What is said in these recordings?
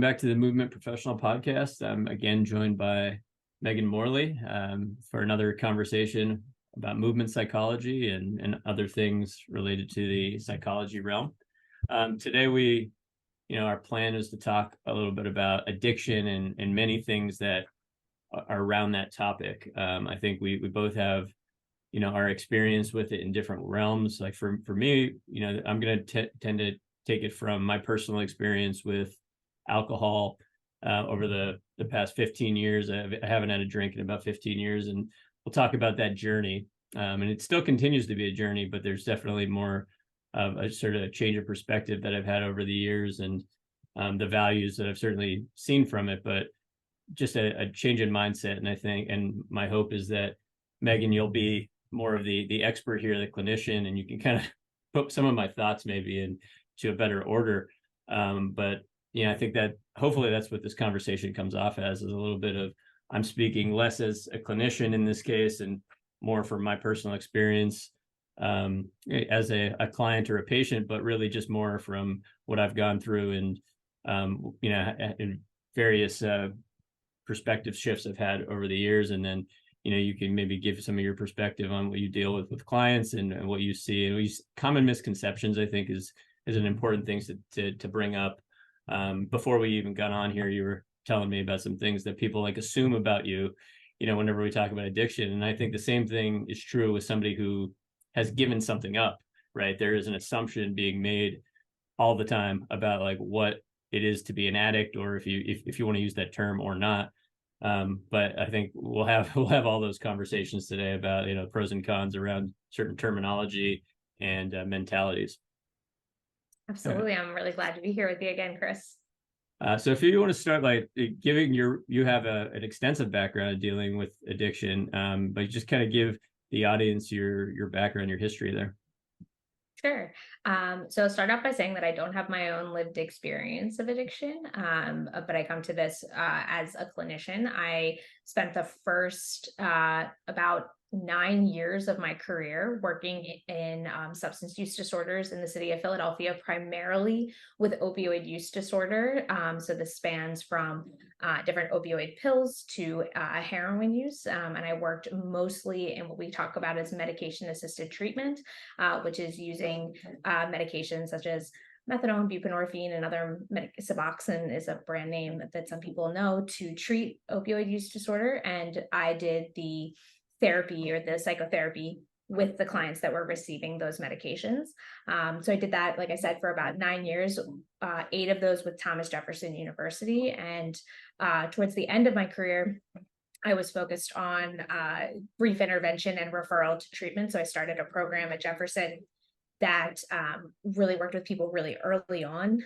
back to the Movement Professional Podcast. I'm again joined by Megan Morley for another conversation about movement psychology and other things related to the psychology realm. Today our plan is to talk a little bit about addiction and many things that are around that topic. I think we both have, our experience with it in different realms. Like for me, I'm going to tend to take it from my personal experience with alcohol over the past 15 years. I haven't had a drink in about 15 years, and we'll talk about that journey. And it still continues to be a journey, but there's definitely more of a sort of change of perspective that I've had over the years, and the values that I've certainly seen from it, but just a change in mindset. And I think, and my hope is that, Megan, you'll be more of the expert here, the clinician, and you can kind of put some of my thoughts maybe into a better order. But I think that hopefully that's what this conversation comes off as, is a little bit of, I'm speaking less as a clinician in this case and more from my personal experience as a client or a patient, but really just more from what I've gone through and in various perspective shifts I've had over the years. And then you can maybe give some of your perspective on what you deal with clients and what you see. And common misconceptions, I think, is an important thing to bring up. Before we even got on here, you were telling me about some things that people assume about you, whenever we talk about addiction. And I think the same thing is true with somebody who has given something up, right? There is an assumption being made all the time about what it is to be an addict, or if you want to use that term or not. But I think we'll have all those conversations today about pros and cons around certain terminology and mentalities. Absolutely. I'm really glad to be here with you again, Chris. So if you want to start giving you have an extensive background in dealing with addiction, but just kind of give the audience your background, your history there. Sure. So I'll start off by saying that I don't have my own lived experience of addiction, but I come to this as a clinician. I spent the first about 9 years of my career working in substance use disorders in the city of Philadelphia, primarily with opioid use disorder. So this spans from different opioid pills to heroin use. And I worked mostly in what we talk about as medication-assisted treatment, which is using medications such as methadone, buprenorphine, and other Suboxone is a brand name that some people know, to treat opioid use disorder. And I did the therapy or the psychotherapy with the clients that were receiving those medications. So I did that, like I said, for about 9 years, 8 of those with Thomas Jefferson University. And towards the end of my career, I was focused on brief intervention and referral to treatment. So I started a program at Jefferson that really worked with people really early on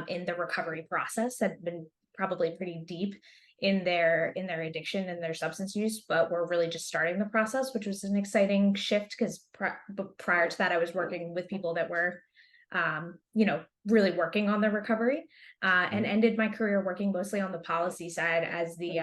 in the recovery process, had been probably pretty deep in their addiction and their substance use, but we're really just starting the process, which was an exciting shift because prior to that, I was working with people that were, really working on their recovery, and ended my career working mostly on the policy side as the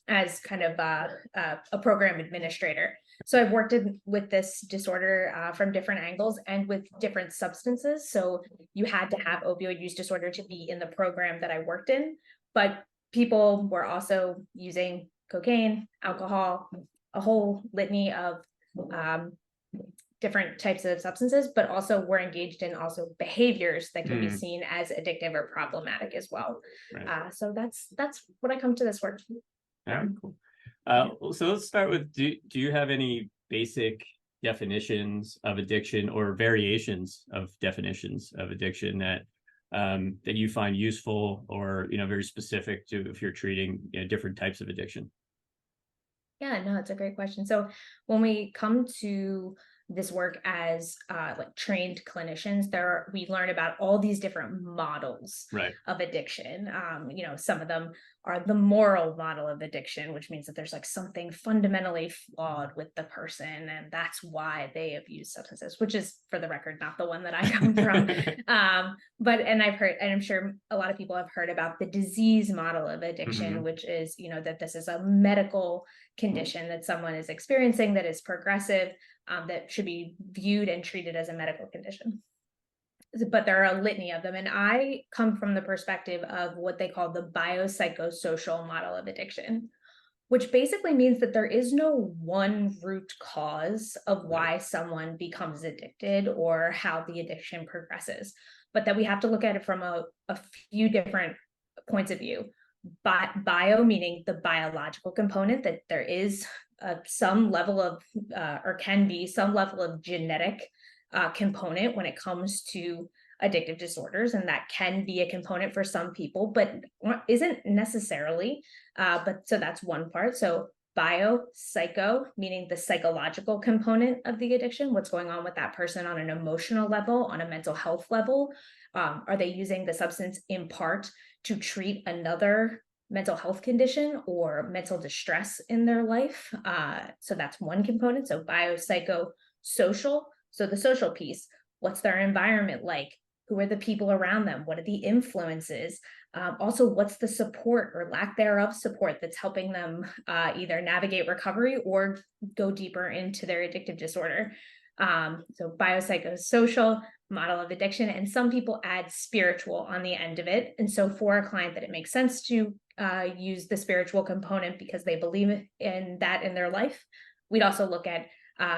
as kind of a program administrator. So I've worked with this disorder from different angles and with different substances. So you had to have opioid use disorder to be in the program that I worked in, but people were also using cocaine, alcohol, a whole litany of different types of substances, but also were engaged in also behaviors that can be seen as addictive or problematic as well. Right. So that's what I come to this work. Yeah, cool. So let's start with, do you have any basic definitions of addiction or variations of definitions of addiction that you find useful or very specific to if you're treating different types of addiction? Yeah, no, it's a great question. So when we come to this work as trained clinicians, we learn about all these different models of addiction. Some of them are the moral model of addiction, which means that there's something fundamentally flawed with the person, and that's why they abuse substances, which is, for the record, not the one that I come from. And I've heard, and I'm sure a lot of people have heard about the disease model of addiction, which is, that this is a medical condition that someone is experiencing that is progressive, that should be viewed and treated as a medical condition. but there are a litany of them. And I come from the perspective of what they call the biopsychosocial model of addiction, which basically means that there is no one root cause of Right. why someone becomes addicted or how the addiction progresses, but that we have to look at it from a few different points of view. Bio meaning the biological component, that there is some level of, or can be some level of genetic component when it comes to addictive disorders, and that can be a component for some people, but isn't necessarily. But so that's one part. So bio, psycho, meaning the psychological component of the addiction, what's going on with that person on an emotional level, on a mental health level. Are they using the substance in part to treat another mental health condition or mental distress in their life? So that's one component. So bio, psycho, social. So the social piece, what's their environment like? Who are the people around them? What are the influences? Also, what's the support or lack thereof support that's helping them either navigate recovery or go deeper into their addictive disorder? So biopsychosocial model of addiction, and some people add spiritual on the end of it. And so for a client that it makes sense to use the spiritual component because they believe in that in their life, we'd also look at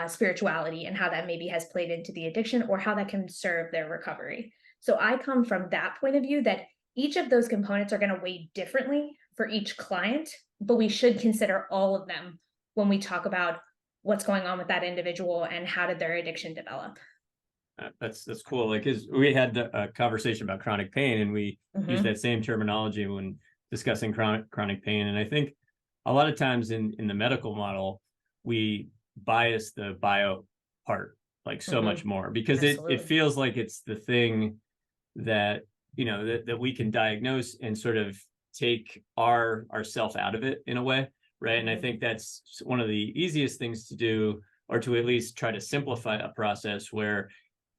spirituality and how that maybe has played into the addiction or how that can serve their recovery. So I come from that point of view that each of those components are going to weigh differently for each client, but we should consider all of them when we talk about what's going on with that individual and how did their addiction develop. That's cool. Like, cause we had a conversation about chronic pain, and we use that same terminology when discussing chronic pain. And I think a lot of times in the medical model, we bias the bio part like so much more because it feels like it's the thing that, you know, that we can diagnose and sort of take ourself out of it in a way, right? And I think that's one of the easiest things to do, or to at least try to simplify a process where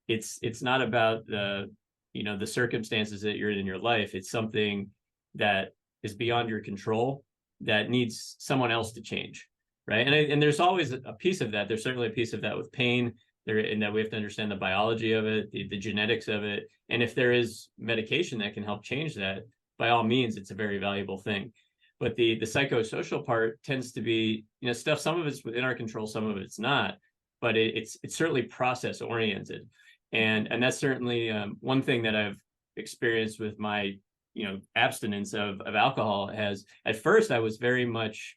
it's not about the, you know, the circumstances that you're in your life. It's something that is beyond your control that needs someone else to change, right? And there's always a piece of that. There's certainly a piece of that with pain there, in that we have to understand the biology of it, the genetics of it. And if there is medication that can help change that, by all means, it's a very valuable thing. But the psychosocial part tends to be, you know, stuff, some of it's within our control, some of it's not, but it's certainly process oriented. And that's certainly one thing that I've experienced with my, you know, abstinence of alcohol. Has, at first I was very much,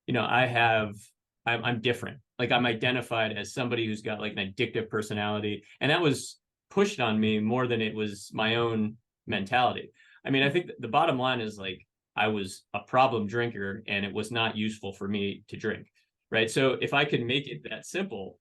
you know, I'm different. Like, I'm identified as somebody who's got like an addictive personality, and that was pushed on me more than it was my own mentality. I mean, I think the bottom line is, like, I was a problem drinker and it was not useful for me to drink, right? So if I can make it that simple,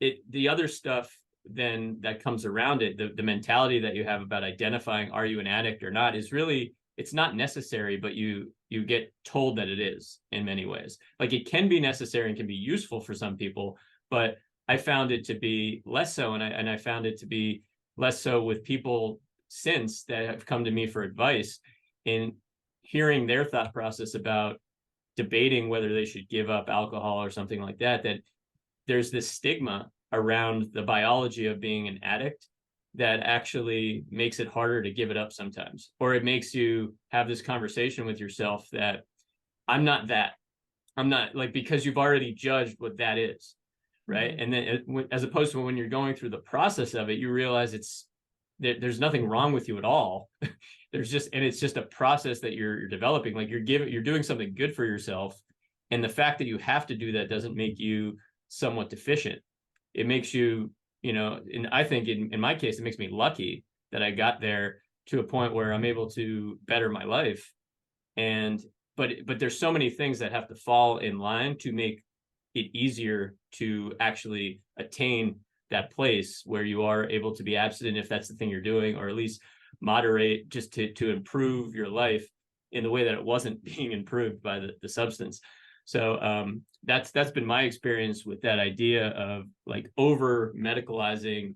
the other stuff then that comes around it, the mentality that you have about identifying, are you an addict or not, is really, it's not necessary, but you get told that it is in many ways. Like, it can be necessary and can be useful for some people, but I found it to be less so. And I found it to be less so with people since that have come to me for advice, in hearing their thought process about debating whether they should give up alcohol or something like that, that there's this stigma around the biology of being an addict that actually makes it harder to give it up sometimes, or it makes you have this conversation with yourself that I'm not that. I'm not, like, because you've already judged what that is, right? And then as opposed to when you're going through the process of it, you realize there's nothing wrong with you at all. It's just a process that you're developing. Like, you're doing something good for yourself, and the fact that you have to do that doesn't make you somewhat deficient. It makes you, you know, and I think in my case, it makes me lucky that I got there to a point where I'm able to better my life. And but there's so many things that have to fall in line to make it easier to actually attain that place where you are able to be abstinent, if that's the thing you're doing, or at least moderate, just to improve your life in the way that it wasn't being improved by the substance. So that's been my experience with that idea of, like, over medicalizing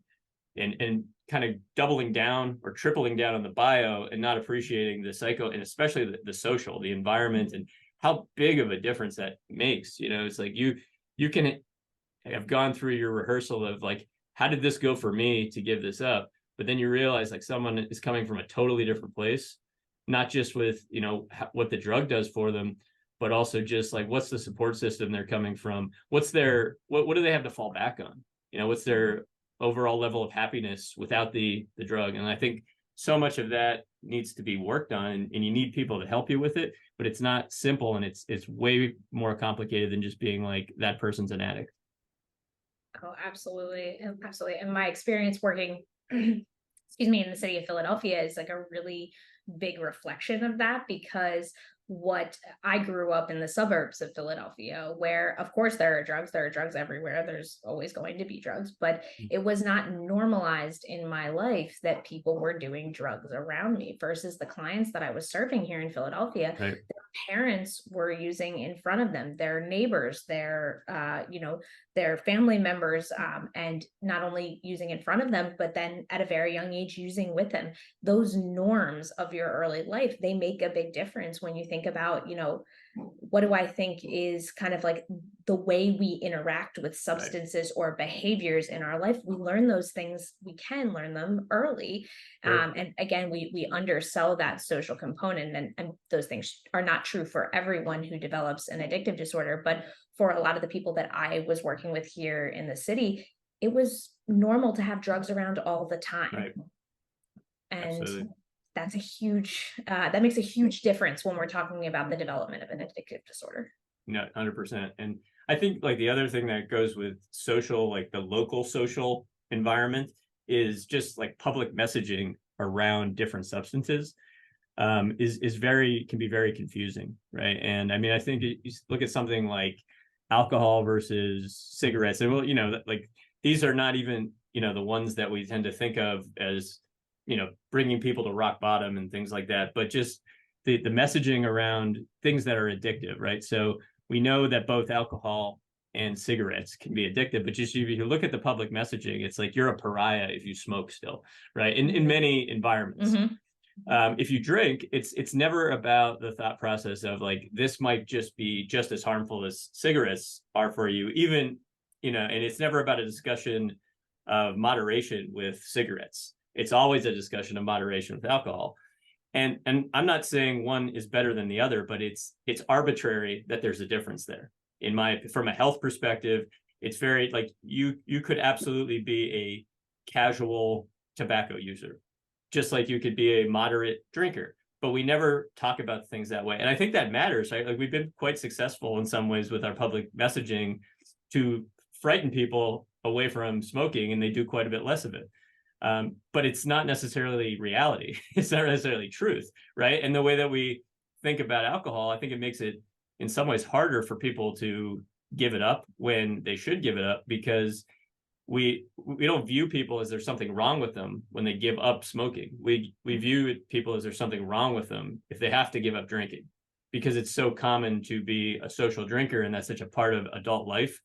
and kind of doubling down or tripling down on the bio and not appreciating the psycho, and especially the social, the environment, and how big of a difference that makes. You know, it's like you can have gone through your rehearsal of, like, how did this go for me to give this up? but then you realize like someone is coming from a totally different place, not just with, what the drug does for them, but also just like what's the support system they're coming from, what's their what do they have to fall back on, what's their overall level of happiness without the drug. And I think so much of that needs to be worked on, and you need people to help you with it, but it's not simple, and it's way more complicated than just being like that person's an addict. Oh, absolutely. Absolutely. And my experience working, excuse me, in the city of Philadelphia is like a really big reflection of that, because what I grew up in the suburbs of Philadelphia, where of course there are drugs everywhere. There's always going to be drugs, but it was not normalized in my life that people were doing drugs around me versus the clients that I was serving here in Philadelphia. Right. Parents were using in front of them, their neighbors, their family members, and not only using in front of them, but then at a very young age using with them. Those norms of your early life, they make a big difference when you think about, what do I think is kind of like the way we interact with substances or behaviors in our life. We learn those things, we can learn them early. And again, we undersell that social component, and those things are not true for everyone who develops an addictive disorder. But for a lot of the people that I was working with here in the city, it was normal to have drugs around all the time. Right. And Absolutely. that's that makes a huge difference when we're talking about the development of an addictive disorder. No, 100%. And I think like the other thing that goes with social, like the local social environment, is just like public messaging around different substances can be very confusing, right? And I mean, I think you look at something like alcohol versus cigarettes, and well, like these are not even, the ones that we tend to think of as, bringing people to rock bottom and things like that, but just the messaging around things that are addictive, right? So we know that both alcohol and cigarettes can be addictive, but just if you look at the public messaging, it's like you're a pariah if you smoke still, right? In many environments. Mm-hmm. If you drink, it's never about the thought process of like, this might just be just as harmful as cigarettes are for you, even, and it's never about a discussion of moderation with cigarettes. It's always a discussion of moderation with alcohol. And I'm not saying one is better than the other, but it's arbitrary that there's a difference there. From a health perspective, it's very like you could absolutely be a casual tobacco user, just like you could be a moderate drinker, but we never talk about things that way. And I think that matters, right? Like we've been quite successful in some ways with our public messaging to frighten people away from smoking, and they do quite a bit less of it. But it's not necessarily reality. It's not necessarily truth, right? And the way that we think about alcohol, I think it makes it in some ways harder for people to give it up when they should give it up, because we don't view people as there's something wrong with them when they give up smoking. We view people as there's something wrong with them if they have to give up drinking, because it's so common to be a social drinker, and that's such a part of adult life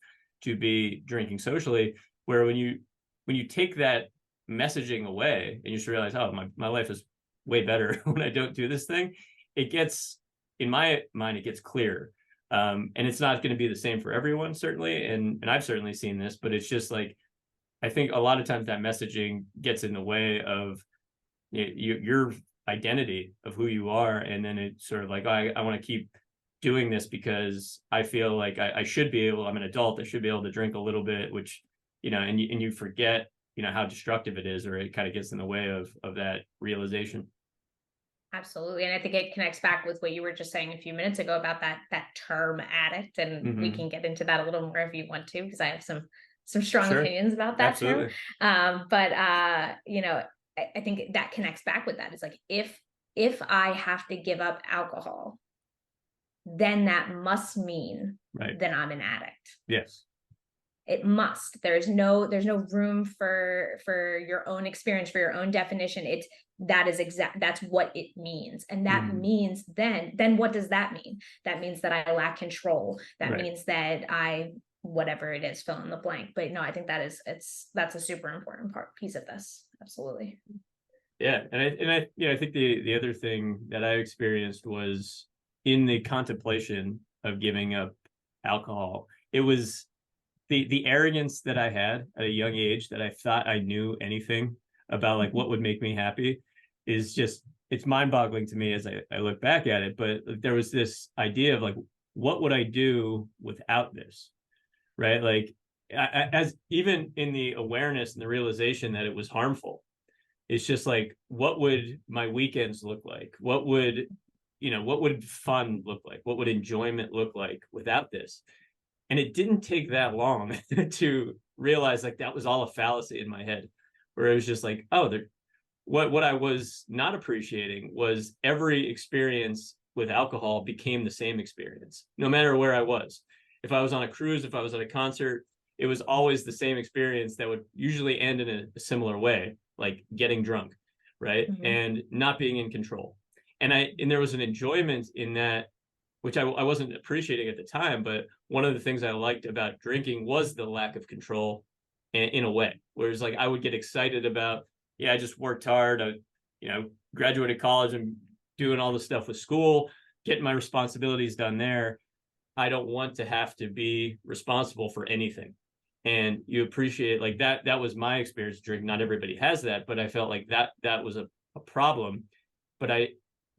to be drinking socially, where when you take that messaging away and you just realize, oh, my life is way better when I don't do this thing, it gets, in my mind, it gets clearer. And it's not going to be the same for everyone, certainly, and I've certainly seen this, but it's just like, I think a lot of times that messaging gets in the way of your identity of who you are, and then it's sort of like, I want to keep doing this because I feel like I should be able, I'm an adult, I should be able to drink a little bit, which, and you forget, how destructive it is, or it kind of gets in the way of that realization. Absolutely. And I think it connects back with what you were just saying a few minutes ago about that term addict. And we can get into that a little more if you want to, because I have some strong opinions about that Absolutely. term. But I think that connects back with that. It's like, if I have to give up alcohol, then that must mean that I'm an addict. Yes. It must. There's no room for your own experience, for your own definition. That's what it means. And that means then what does that mean? That means that I lack control. That means that I, whatever it is, fill in the blank. But no, I think that's a super important piece of this. Absolutely. Yeah. And I think the other thing that I experienced was in the contemplation of giving up alcohol, it was the arrogance that I had at a young age, that I thought I knew anything about like what would make me happy is just, it's mind-boggling to me as I look back at it. But there was this idea of like, what would I do without this? Right? Like, as even in the awareness and the realization that it was harmful, it's just like, what would my weekends look like? What would, what would fun look like? What would enjoyment look like without this? And it didn't take that long to realize like that was all a fallacy in my head, where it was just like, oh, what I was not appreciating was every experience with alcohol became the same experience, no matter where I was. If I was on a cruise, if I was at a concert, it was always the same experience that would usually end in a similar way, like getting drunk, right? Mhm. And not being in control. And there was an enjoyment in that, which I wasn't appreciating at the time. But one of the things I liked about drinking was the lack of control in a way. Whereas like I would get excited about, yeah, I just worked hard. I, graduated college and doing all the stuff with school, getting my responsibilities done there. I don't want to have to be responsible for anything. And you appreciate like that. That was my experience drinking. Not everybody has that, but I felt like that was a problem. But I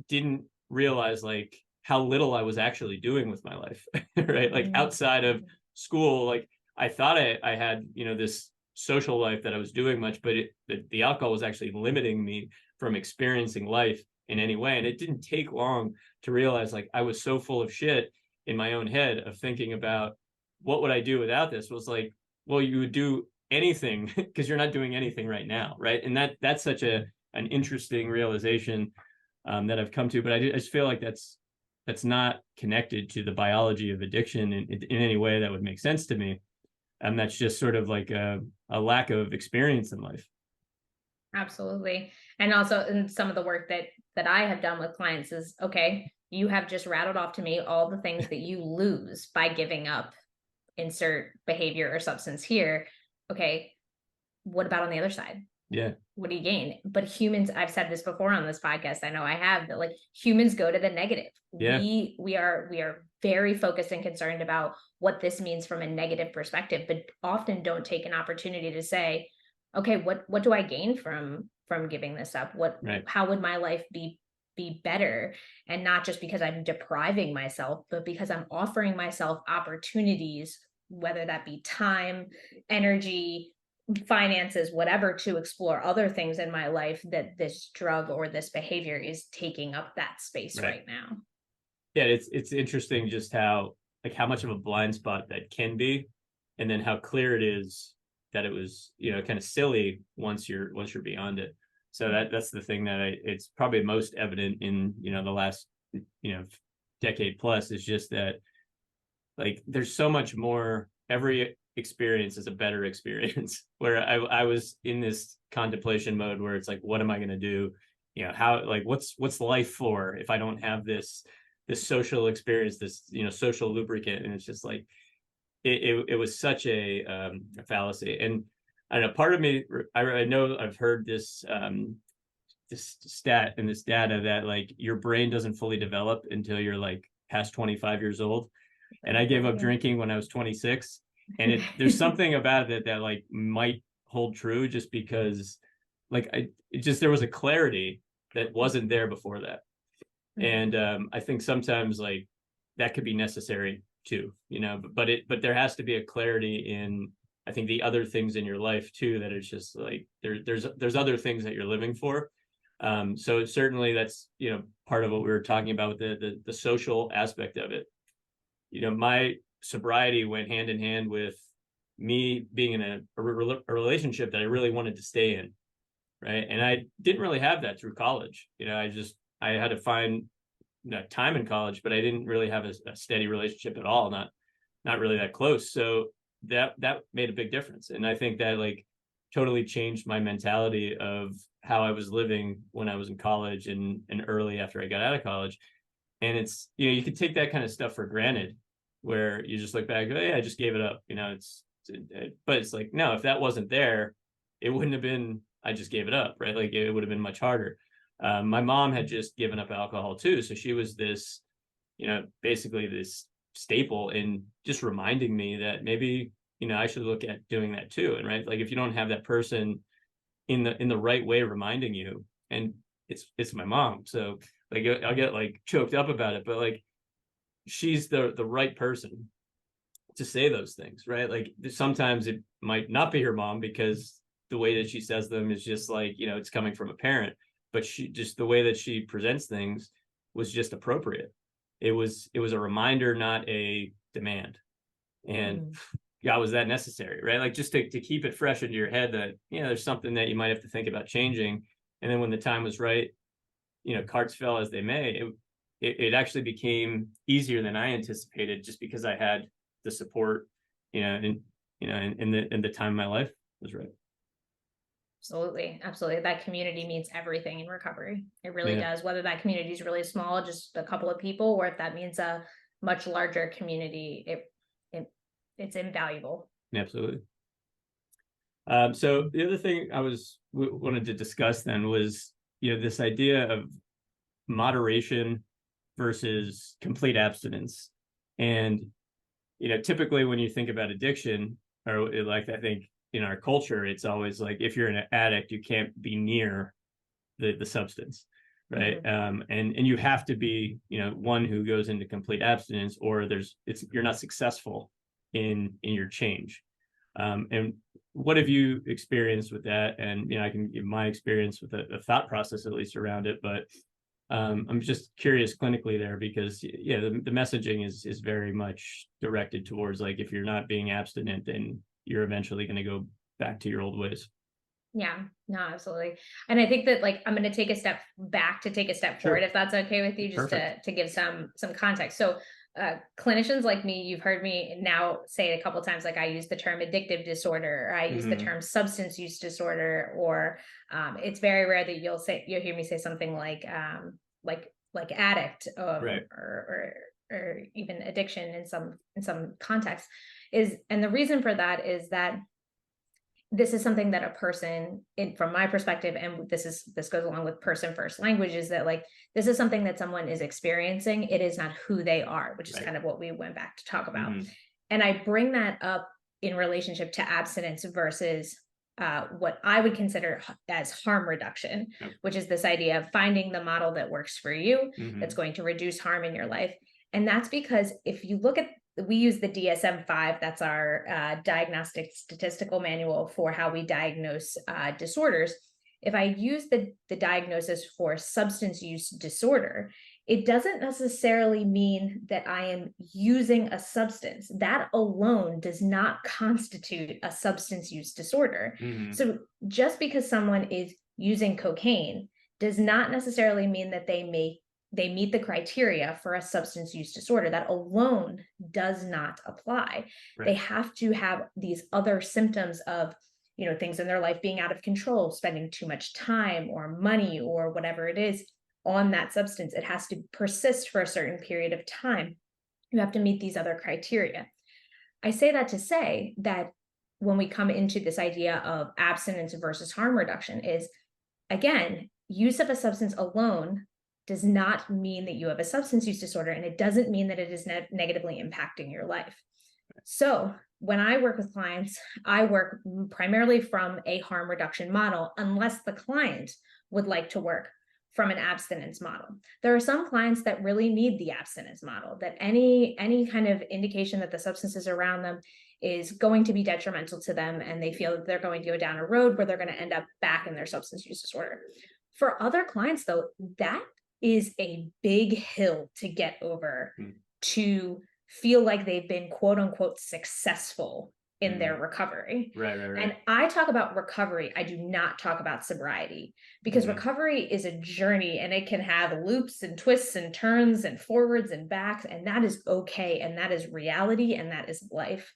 didn't realize like how little I was actually doing with my life, right? Like outside of school, like I thought I had, this social life that I was doing much, but the alcohol was actually limiting me from experiencing life in any way. And it didn't take long to realize like I was so full of shit in my own head of thinking about what would I do without this. Was like, well, you would do anything because you're not doing anything right now, right? And that's such an interesting realization that I've come to. But I just feel like that's not connected to the biology of addiction in any way that would make sense to me. And that's just sort of like a lack of experience in life. Absolutely. And also in some of the work that I have done with clients is, okay, you have just rattled off to me all the things that you lose by giving up insert behavior or substance here. Okay, what about on the other side? Yeah. What do you gain? But humans, I've said this before on this podcast, I know I have, that like humans go to the negative. Yeah. We are very focused and concerned about what this means from a negative perspective, but often don't take an opportunity to say, okay, what do I gain from giving this up? Right. How would my life be better? And not just because I'm depriving myself, but because I'm offering myself opportunities, whether that be time, energy, finances, whatever, to explore other things in my life that this drug or this behavior is taking up that space right now. Yeah, it's interesting just how much of a blind spot that can be, and then how clear it is that it was, kind of silly once you're beyond it. So that's the thing that it's probably most evident in, the last, decade plus, is just that like there's so much more. Every experience is a better experience. Where I was in this contemplation mode where it's like, what am I going to do? How, like, what's life for if I don't have this social experience, this, social lubricant? And it's just like, it was such a fallacy. And I don't know, part of me, I know I've heard this stat and this data that like your brain doesn't fully develop until you're like past 25 years old. And I gave up drinking when I was 26. And there's something about it that like might hold true, just because like there was a clarity that wasn't there before that. And I think sometimes like that could be necessary too, but there has to be a clarity in, I think, the other things in your life too, that it's just like there's other things that you're living for. So certainly that's, part of what we were talking about with the social aspect of it. My sobriety went hand in hand with me being in a relationship that I really wanted to stay in. Right. And I didn't really have that through college. I had to find time in college, but I didn't really have a steady relationship at all. Not really that close. So that made a big difference. And I think that like totally changed my mentality of how I was living when I was in college and early after I got out of college. And it's, you could take that kind of stuff for granted, where you just look back, oh yeah, I just gave it up. But it's like, no, if that wasn't there, it wouldn't have been, I just gave it up, right? Like it would have been much harder. My mom had just given up alcohol too. So she was this, basically this staple in just reminding me that maybe, I should look at doing that too. And right, like if you don't have that person in the right way reminding you. And it's my mom, so like I'll get like choked up about it, but like she's the right person to say those things, right? Like sometimes it might not be her mom because the way that she says them is just like, it's coming from a parent, but she just the way that she presents things was just appropriate. It was a reminder, not a demand. And yeah, was that necessary, right? Like just to keep it fresh into your head that, there's something that you might have to think about changing. And then when the time was right, cards fell as they may. It actually became easier than I anticipated, just because I had the support, in the time of my life was right. Absolutely. That community means everything in recovery. It really Yeah. does. Whether that community is really small, just a couple of people, or if that means a much larger community, it's invaluable. Absolutely. So the other thing I wanted to discuss then was, this idea of moderation versus complete abstinence. And, typically when you think about addiction, or like I think in our culture, it's always like if you're an addict, you can't be near the substance, right? And you have to be, one who goes into complete abstinence, or you're not successful in your change. And what have you experienced with that? And I can give my experience with the thought process at least around it, but I'm just curious clinically there, because the messaging is very much directed towards like, if you're not being abstinent, then you're eventually going to go back to your old ways. Yeah, no, absolutely. And I think that like I'm going to take a step back to take a step forward, if that's okay with you, just to give some context. So clinicians like me, you've heard me now say a couple of times, like I use the term addictive disorder, or I use the term substance use disorder, or it's very rare that you'll hear me say something like addict, Right. or even addiction in some contexts. And the reason for that is that this is something that a person, from my perspective, and this goes along with person first language, is that like this is something that someone is experiencing. It is not who they are, which is kind of what we went back to talk about. And I bring that up in relationship to abstinence versus what I would consider as harm reduction, which is this idea of finding the model that works for you, that's going to reduce harm in your life. And that's because if you look at, we use the DSM-5, that's our diagnostic statistical manual for how we diagnose disorders. If I use the diagnosis for substance use disorder, it doesn't necessarily mean that I am using a substance. That alone does not constitute a substance use disorder. So just because someone is using cocaine does not necessarily mean that they meet the criteria for a substance use disorder. That alone does not apply. They have to have these other symptoms of, things in their life being out of control, spending too much time or money or whatever it is on that substance. It has to persist for a certain period of time. You have to meet these other criteria. I say that to say that when we come into this idea of abstinence versus harm reduction is, again, use of a substance alone does not mean that you have a substance use disorder, and it doesn't mean that it is negatively impacting your life. So when I work with clients, I work primarily from a harm reduction model, unless the client would like to work from an abstinence model. There are some clients that really need the abstinence model, that any kind of indication that the substances around them is going to be detrimental to them, and they feel that they're going to go down a road where they're going to end up back in their substance use disorder. For other clients, though, that is a big hill to get over to feel like they've been quote unquote successful in their recovery. Right. And I talk about recovery. I do not talk about sobriety, because recovery is a journey, and it can have loops and twists and turns and forwards and backs. And that is okay. And that is reality. And that is life.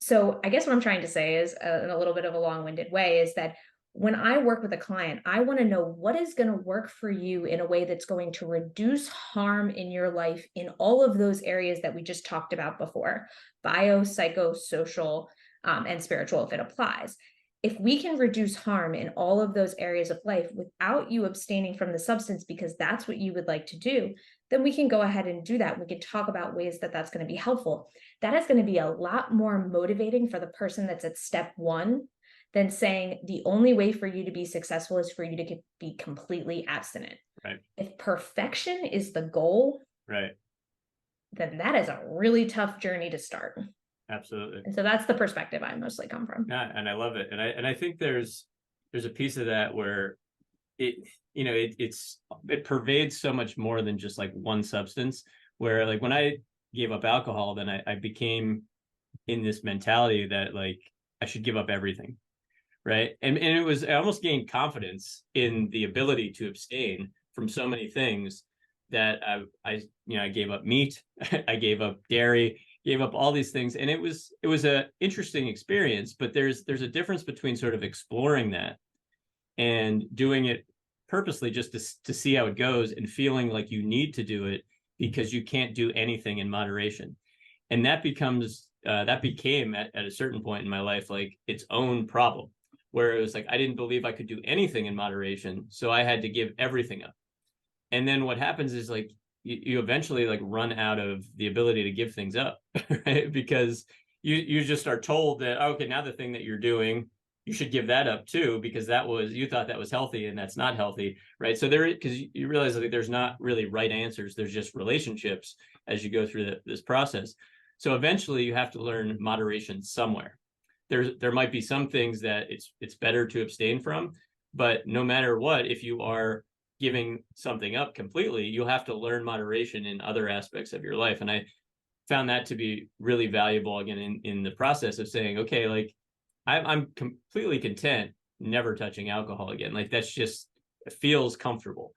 So I guess what I'm trying to say is, in a little bit of a long-winded way, is that when I work with a client, I want to know what is going to work for you in a way that's going to reduce harm in your life in all of those areas that we just talked about before: bio, psycho, social, and spiritual, if it applies. If we can reduce harm in all of those areas of life without you abstaining from the substance because that's what you would like to do, then we can go ahead and do that. We can talk about ways that that's going to be helpful. That is going to be a lot more motivating for the person that's at step one than saying the only way for you to be successful is for you to be completely abstinent. Right. If perfection is the goal, Right. then that is a really tough journey to start. Absolutely. And so that's the perspective I mostly come from. Yeah, and I love it. And I think there's a piece of that where it, it pervades so much more than just like one substance. Where like when I gave up alcohol, then I became in this mentality that like I should give up everything. Right. And it was, I almost gained confidence in the ability to abstain from so many things that I gave up meat, I gave up dairy, gave up all these things. And it was a interesting experience, but there's a difference between sort of exploring that and doing it purposely just to see how it goes and feeling like you need to do it because you can't do anything in moderation. And that became at a certain point in my life like its own problem, where it was like I didn't believe I could do anything in moderation, so I had to give everything up. And then what happens is like you eventually like run out of the ability to give things up, right? Because you just are told that, okay, now the thing that you're doing, you should give that up too, because you thought that was healthy and that's not healthy, right? So because you realize that there's not really right answers, there's just relationships as you go through this process. So eventually you have to learn moderation somewhere. There might be some things that it's better to abstain from, but no matter what, if you are giving something up completely, you'll have to learn moderation in other aspects of your life. And I found that to be really valuable again in the process of saying, okay, like I'm completely content never touching alcohol again. Like that's just, it feels comfortable.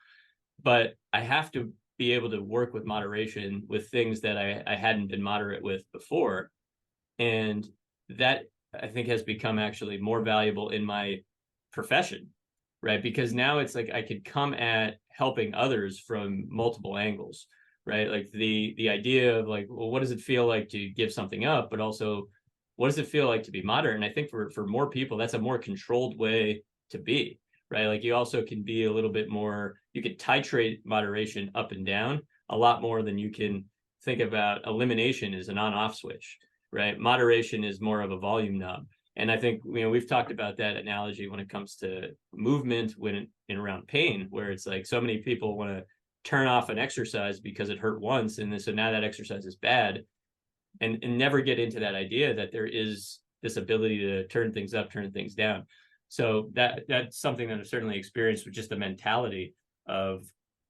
But I have to be able to work with moderation with things that I hadn't been moderate with before. And that I think has become actually more valuable in my profession, right? Because now it's like I could come at helping others from multiple angles, right? Like the idea of like, well, what does it feel like to give something up, but also what does it feel like to be moderate? And I think for more people, that's a more controlled way to be, right? Like you also can be a little bit more, you could titrate moderation up and down a lot more than you can think about elimination as an on-off switch, right? Moderation is more of a volume knob. And I think, we've talked about that analogy when it comes to movement when in around pain, where it's like so many people want to turn off an exercise because it hurt once. And so now that exercise is bad, and never get into that idea that there is this ability to turn things up, turn things down. So that's something that I've certainly experienced with just the mentality of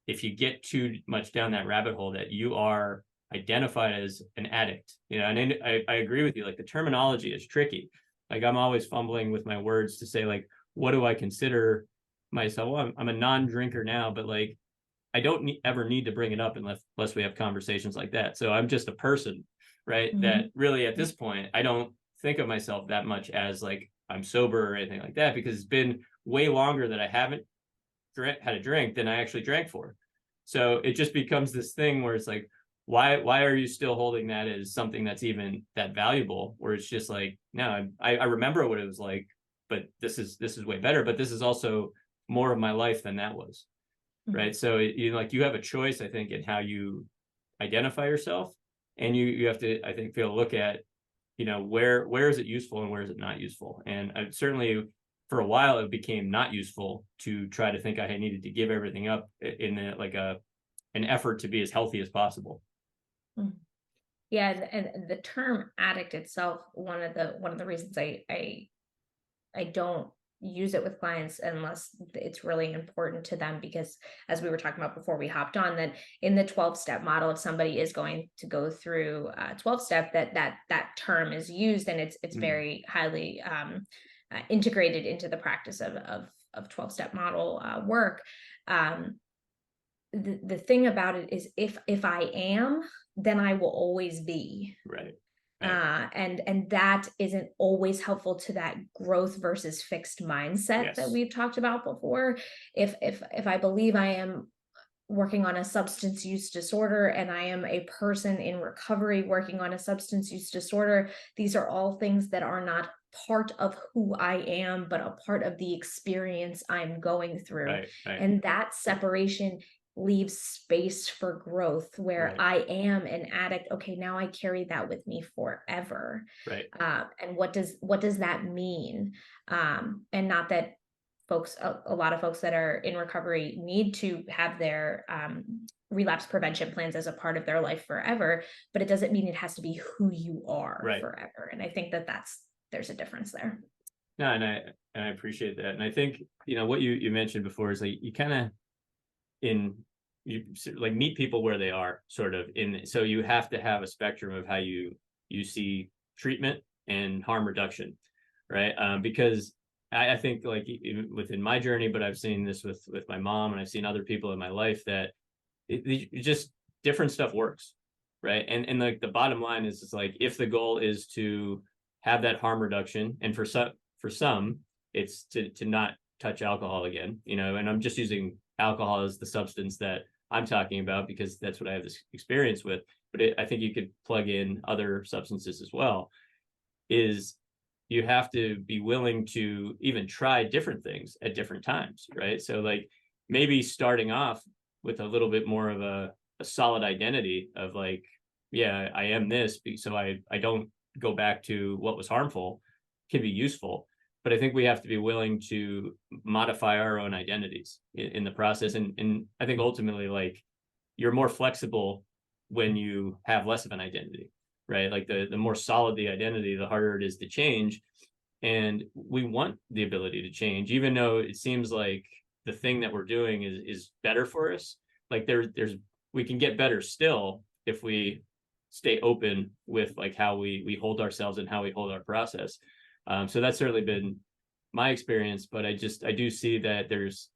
if you get too much down that rabbit hole that you are identified as an addict, and I agree with you, like the terminology is tricky. Like I'm always fumbling with my words to say like, what do I consider myself? Well, I'm a non-drinker now, but like, I don't ever need to bring it up unless we have conversations like that. So I'm just a person, right? Mm-hmm. That really at this point, I don't think of myself that much as like I'm sober or anything like that, because it's been way longer that I haven't had a drink than I actually drank for. So it just becomes this thing where it's like, why are you still holding that as something that's even that valuable? Where it's just like, no, I remember what it was like, but this is way better. But this is also more of my life than that was. Mm-hmm. Right. So you have a choice, I think, in how you identify yourself, and you have to, I think, look at, where is it useful and where is it not useful. And I certainly, for a while, it became not useful to try to think I needed to give everything up in an effort to be as healthy as possible. Yeah, and the term addict itself, one of the reasons I don't use it with clients unless it's really important to them, because as we were talking about before we hopped on, that in the 12-step model, if somebody is going to go through 12-step, that term is used, and it's very highly integrated into the practice of 12-step model work. The thing about it is if I am, then I will always be. Right. And that isn't always helpful to that growth versus fixed mindset. Yes. That we've talked about before. If I believe I am working on a substance use disorder and I am a person in recovery working on a substance use disorder, these are all things that are not part of who I am, but a part of the experience I'm going through. Right. And that separation leaves space for growth where Right. I am an addict. Okay, now I carry that with me forever. Right. And what does that mean? And not that a lot of folks that are in recovery need to have their relapse prevention plans as a part of their life forever, but it doesn't mean it has to be who you are Right. forever. And I think that there's a difference there. No, and I appreciate that. And I think, what you mentioned before is like you kind of in you like meet people where they are sort of in, so you have to have a spectrum of how you see treatment and harm reduction, right? Because I think like even within my journey, but I've seen this with my mom, and I've seen other people in my life that it just different stuff works, right? And like the bottom line is, it's like if the goal is to have that harm reduction, and for some it's to not touch alcohol again, and I'm just using alcohol as the substance that I'm talking about because that's what I have this experience with, but I think you could plug in other substances as well, is you have to be willing to even try different things at different times, right? So like maybe starting off with a little bit more of a solid identity of like, yeah, I am this, so I don't go back to what was harmful, can be useful. But I think we have to be willing to modify our own identities in the process. And I think ultimately, like, you're more flexible when you have less of an identity, right? Like the more solid the identity, the harder it is to change. And we want the ability to change, even though it seems like the thing that we're doing is better for us. Like there's we can get better still if we stay open with like how we hold ourselves and how we hold our process. So that's certainly been my experience, but I do see that there's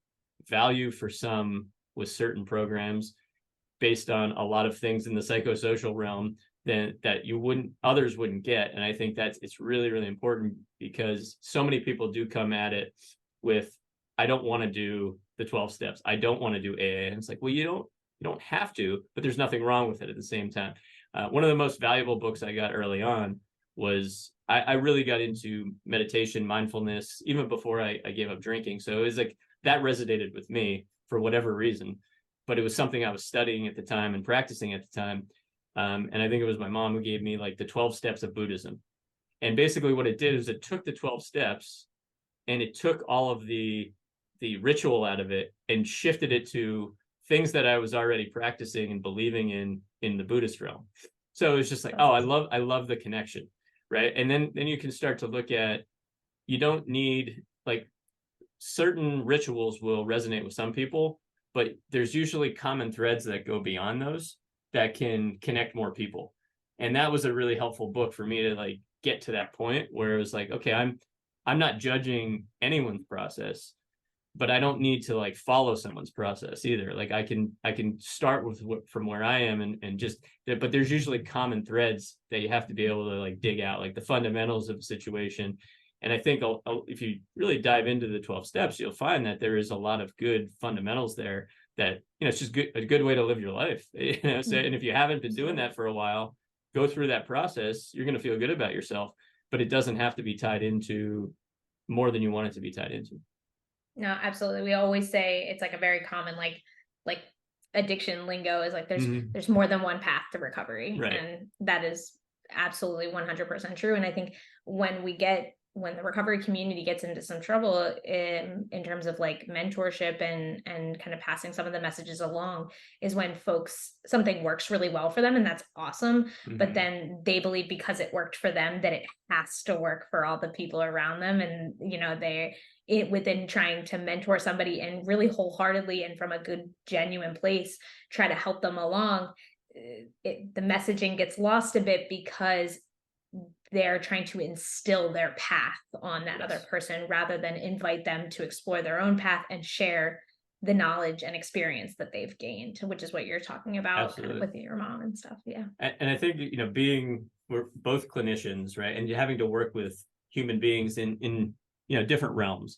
value for some with certain programs based on a lot of things in the psychosocial realm that others wouldn't get. And I think it's really, really important because so many people do come at it with, I don't want to do the 12 steps. I don't want to do AA. And it's like, well, you don't have to, but there's nothing wrong with it at the same time. One of the most valuable books I got early on was I really got into meditation, mindfulness, even before I gave up drinking. So it was like that resonated with me for whatever reason, but it was something I was studying at the time and practicing at the time. And I think it was my mom who gave me like the 12 steps of Buddhism. And basically what it did is it took the 12 steps and it took all of the ritual out of it and shifted it to things that I was already practicing and believing in the Buddhist realm. So it was just like, oh, I love the connection, right? And then you can start to look at, you don't need, like, certain rituals will resonate with some people, but there's usually common threads that go beyond those that can connect more people. And that was a really helpful book for me to like get to that point where it was like, okay, I'm not judging anyone's process, but I don't need to like follow someone's process either. Like I can start with from where I am and just, but there's usually common threads that you have to be able to like dig out, like the fundamentals of a situation. And I think if you really dive into the 12 steps, you'll find that there is a lot of good fundamentals there that, it's just a good way to live your life. So, and if you haven't been doing that for a while, go through that process, you're going to feel good about yourself, but it doesn't have to be tied into more than you want it to be tied into. No, absolutely. We always say it's like a very common like addiction lingo is like there's more than one path to recovery. Right. And that is absolutely 100% true. And I think when the recovery community gets into some trouble in terms of like mentorship and kind of passing some of the messages along is when something works really well for them, and that's awesome. But then they believe because it worked for them that it has to work for all the people around them. And within trying to mentor somebody and really wholeheartedly and from a good genuine place try to help them along, the messaging gets lost a bit because they're trying to instill their path on that other person rather than invite them to explore their own path and share the knowledge and experience that they've gained, which is what you're talking about kind of with your mom and stuff. Yeah. And I think, we're both clinicians, right? And you're having to work with human beings in different realms.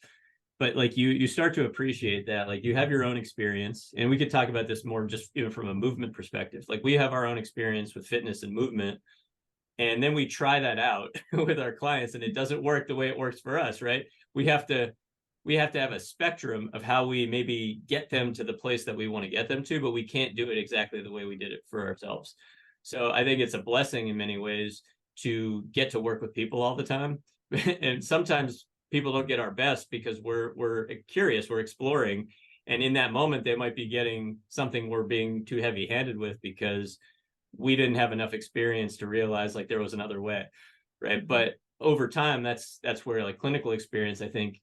But like you start to appreciate that, like you have your own experience, and we could talk about this more just even from a movement perspective. Like we have our own experience with fitness and movement, and then we try that out with our clients and it doesn't work the way it works for us, right? We have to we have to have a spectrum of how we maybe get them to the place that we want to get them to, but we can't do it exactly the way we did it for ourselves. So I think it's a blessing in many ways to get to work with people all the time. And sometimes people don't get our best because we're curious, we're exploring, and in that moment they might be getting something we're being too heavy-handed with because we didn't have enough experience to realize like there was another way, right? But over time, that's where like clinical experience, I think,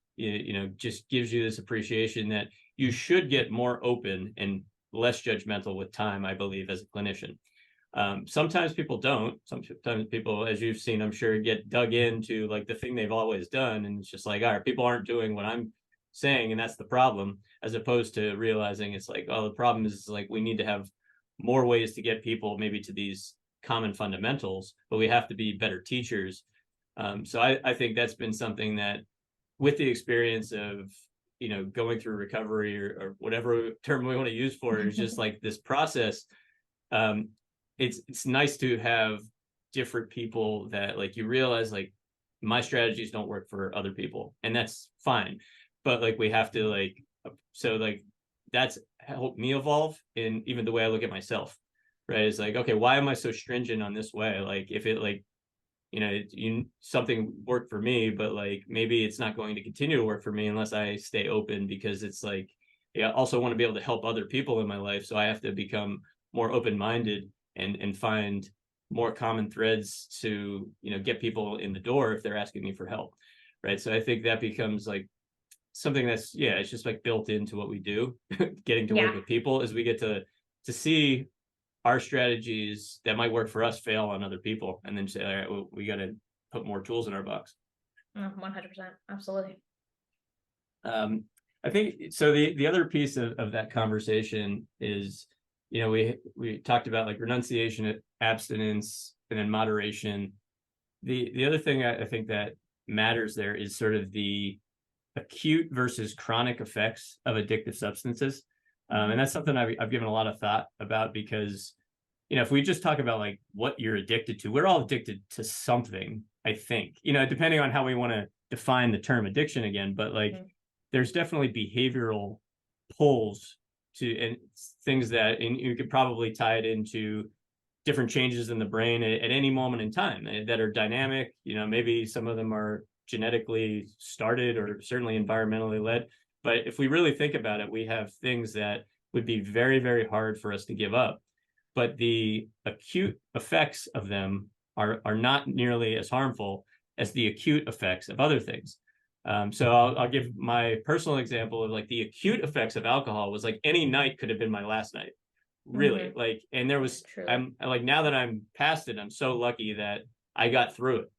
just gives you this appreciation that you should get more open and less judgmental with time, I believe, as a clinician. Sometimes people don't. Sometimes people, as you've seen, I'm sure, get dug into like the thing they've always done, and it's just like, all right, people aren't doing what I'm saying, and that's the problem, as opposed to realizing it's like, oh, the problem is like we need to have more ways to get people maybe to these common fundamentals, but we have to be better teachers. So I think that's been something that, with the experience of going through recovery, or whatever term we want to use for it, is just like this process. It's nice to have different people that like you realize like my strategies don't work for other people, and that's fine. But like we have to like, so like that's helped me evolve in even the way I look at myself, right? It's like, okay, why am I so stringent on this way? Like if it like, something worked for me, but like maybe it's not going to continue to work for me unless I stay open, because it's like, yeah, I also want to be able to help other people in my life. So I have to become more open-minded and find more common threads to, get people in the door if they're asking me for help. Right. So I think that becomes like something that's, yeah, it's just like built into what we do. Getting to work Yeah, with people is we get to see our strategies that might work for us fail on other people, and then say, all right, well, we got to put more tools in our box. 100%. Absolutely. I think so. The other piece of that conversation is, we talked about like renunciation, abstinence, and then moderation. The other thing I think that matters there is sort of the acute versus chronic effects of addictive substances. And that's something I've given a lot of thought about, because, if we just talk about like what you're addicted to, we're all addicted to something, I think, depending on how we want to define the term addiction again. But like, there's definitely behavioral pulls to, and things that, and you could probably tie it into different changes in the brain at any moment in time that are dynamic. Maybe some of them are genetically started or certainly environmentally led. But if we really think about it, we have things that would be very, very hard for us to give up. But the acute effects of them are not nearly as harmful as the acute effects of other things. So I'll give my personal example of like the acute effects of alcohol was like any night could have been my last night. Really, like, and there was, Truly. I'm like, now that I'm past it, I'm so lucky that I got through it.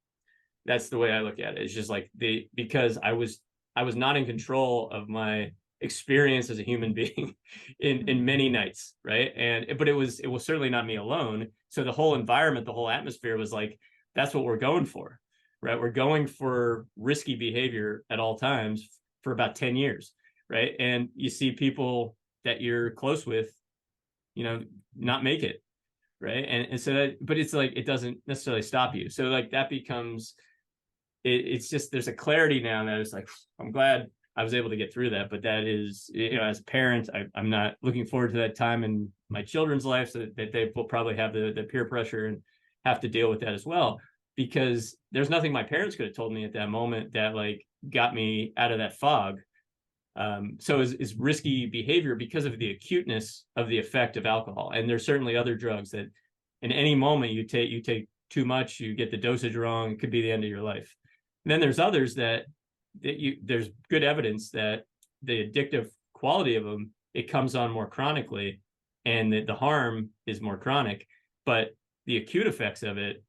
That's the way I look at it. It's just like because I was not in control of my experience as a human being in many nights, right? But it was certainly not me alone. So the whole environment, the whole atmosphere was like, that's what we're going for, right? We're going for risky behavior at all times for about 10 years, right? And you see people that you're close with, not make it, right? And so that, but it's like, it doesn't necessarily stop you. So like that becomes, it's just, there's a clarity now that it's like, I'm glad I was able to get through that. But that is, as a parent, I'm not looking forward to that time in my children's life, so that they will probably have the peer pressure and have to deal with that as well, because there's nothing my parents could have told me at that moment that like got me out of that fog. So is risky behavior because of the acuteness of the effect of alcohol. And there's certainly other drugs that in any moment you take too much, you get the dosage wrong, it could be the end of your life. And then there's others that there's good evidence that the addictive quality of them, it comes on more chronically, and the harm is more chronic. But the acute effects of it,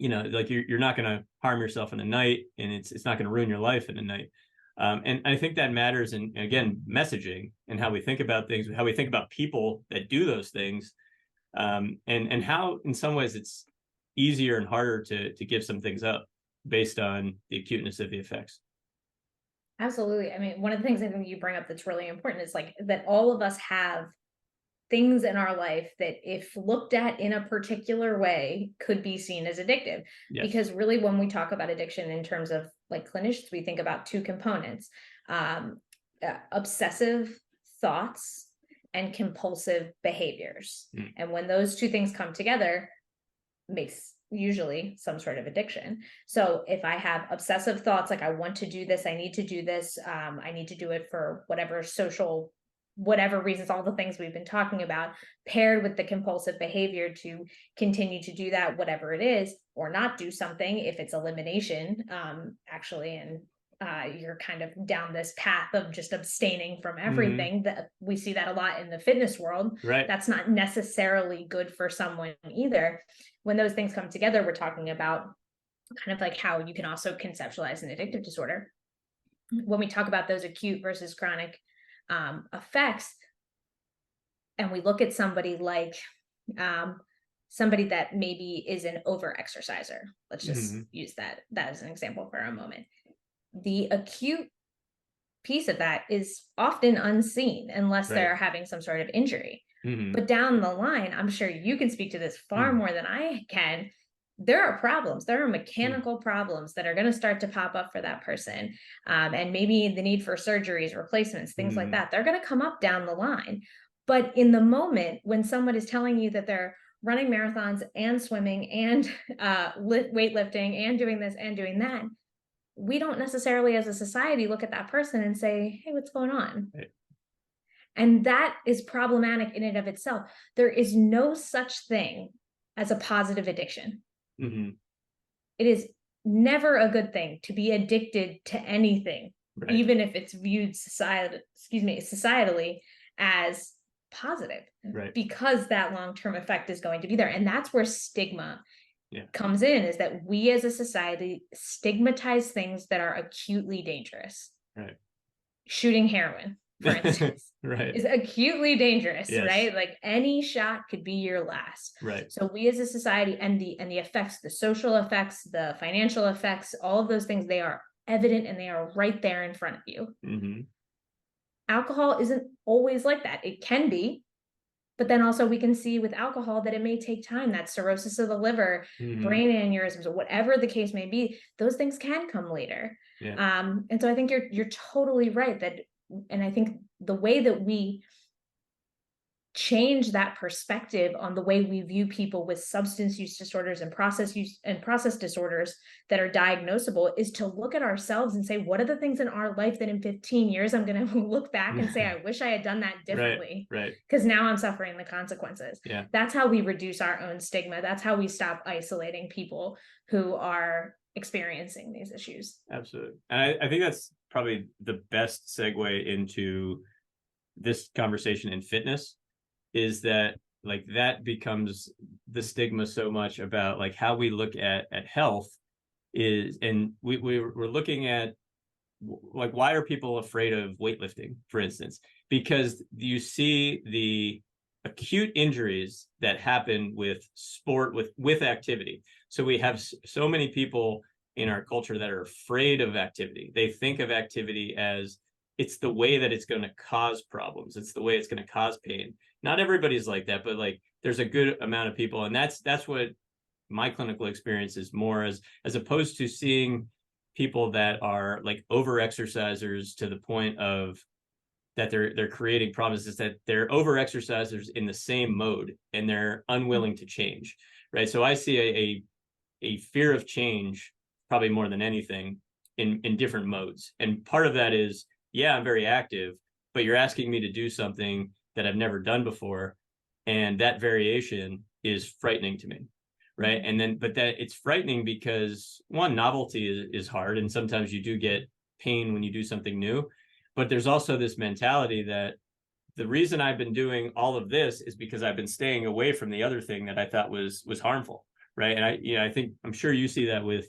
like you're not going to harm yourself in a night, and it's not going to ruin your life in a night. And I think that matters in, again, messaging and how we think about things, how we think about people that do those things, and how in some ways it's easier and harder to give some things up based on the acuteness of the effects. Absolutely. I mean, one of the things I think you bring up that's really important is like that all of us have things in our life that, if looked at in a particular way, could be seen as addictive. Yes. Because really, when we talk about addiction in terms of like clinicians, we think about two components. obsessive thoughts and compulsive behaviors. And when those two things come together, makes usually some sort of addiction. So if I have obsessive thoughts, like I want to do this, I need to do this, I need to do it for whatever social, whatever reasons, all the things we've been talking about, paired with the compulsive behavior to continue to do that, whatever it is, or not do something if it's elimination, actually, and you're kind of down this path of just abstaining from everything. That we see that a lot in the fitness world. Right. That's not necessarily good for someone either. When those things come together, we're talking about kind of like how you can also conceptualize an addictive disorder. When we talk about those acute versus chronic effects, and we look at somebody like somebody that maybe is an over exerciser, let's just use that as an example for a moment. The acute piece of that is often unseen unless they're having some sort of injury. But down the line, I'm sure you can speak to this far more than I can. There are problems. There are mechanical problems that are going to start to pop up for that person. And maybe the need for surgeries, replacements, things like that. They're going to come up down the line. But in the moment when someone is telling you that they're running marathons and swimming and weightlifting and doing this and doing that, we don't necessarily as a society look at that person and say, hey, what's going on? Right. And that is problematic in and of itself. There is no such thing as a positive addiction. It is never a good thing to be addicted to anything, even if it's viewed societally as positive, because that long-term effect is going to be there. And that's where stigma comes in, is that we as a society stigmatize things that are acutely dangerous. Shooting heroin, for instance, is acutely dangerous, right? Like any shot could be your last. So we as a society, and the effects, the social effects, the financial effects, all of those things, they are evident and they are right there in front of you. Alcohol isn't always like that. It can be, but then also we can see with alcohol that it may take time. That cirrhosis of the liver, brain aneurysms, or whatever the case may be, those things can come later. And so I think you're totally right that, and I think the way that we change that perspective on the way we view people with substance use disorders and process disorders that are diagnosable is to look at ourselves and say, what are the things in our life that in 15 years I'm going to look back and say, I wish I had done that differently, because now I'm suffering the consequences. That's how we reduce our own stigma. That's how we stop isolating people who are experiencing these issues. Absolutely. And I think that's probably the best segue into this conversation in fitness, is that like that becomes the stigma so much about like how we look at health is, and we're looking at like, why are people afraid of weightlifting, for instance? Because you see the acute injuries that happen with sport, with activity. So we have so many people in our culture that are afraid of activity. They think of activity as it's the way that it's going to cause problems. It's the way it's going to cause pain. Not everybody's like that, but like there's a good amount of people. And that's what my clinical experience is more, as opposed to seeing people that are like over exercisers to the point of that they're creating problems, is that they're over exercisers in the same mode and they're unwilling to change. Right. So I see a fear of change probably more than anything in different modes. And part of that is, yeah, I'm very active, but you're asking me to do something that I've never done before. And that variation is frightening to me. Right. And then, but that it's frightening because one, novelty is hard. And sometimes you do get pain when you do something new. But there's also this mentality that the reason I've been doing all of this is because I've been staying away from the other thing that I thought was harmful. Right. And I think I'm sure you see that with,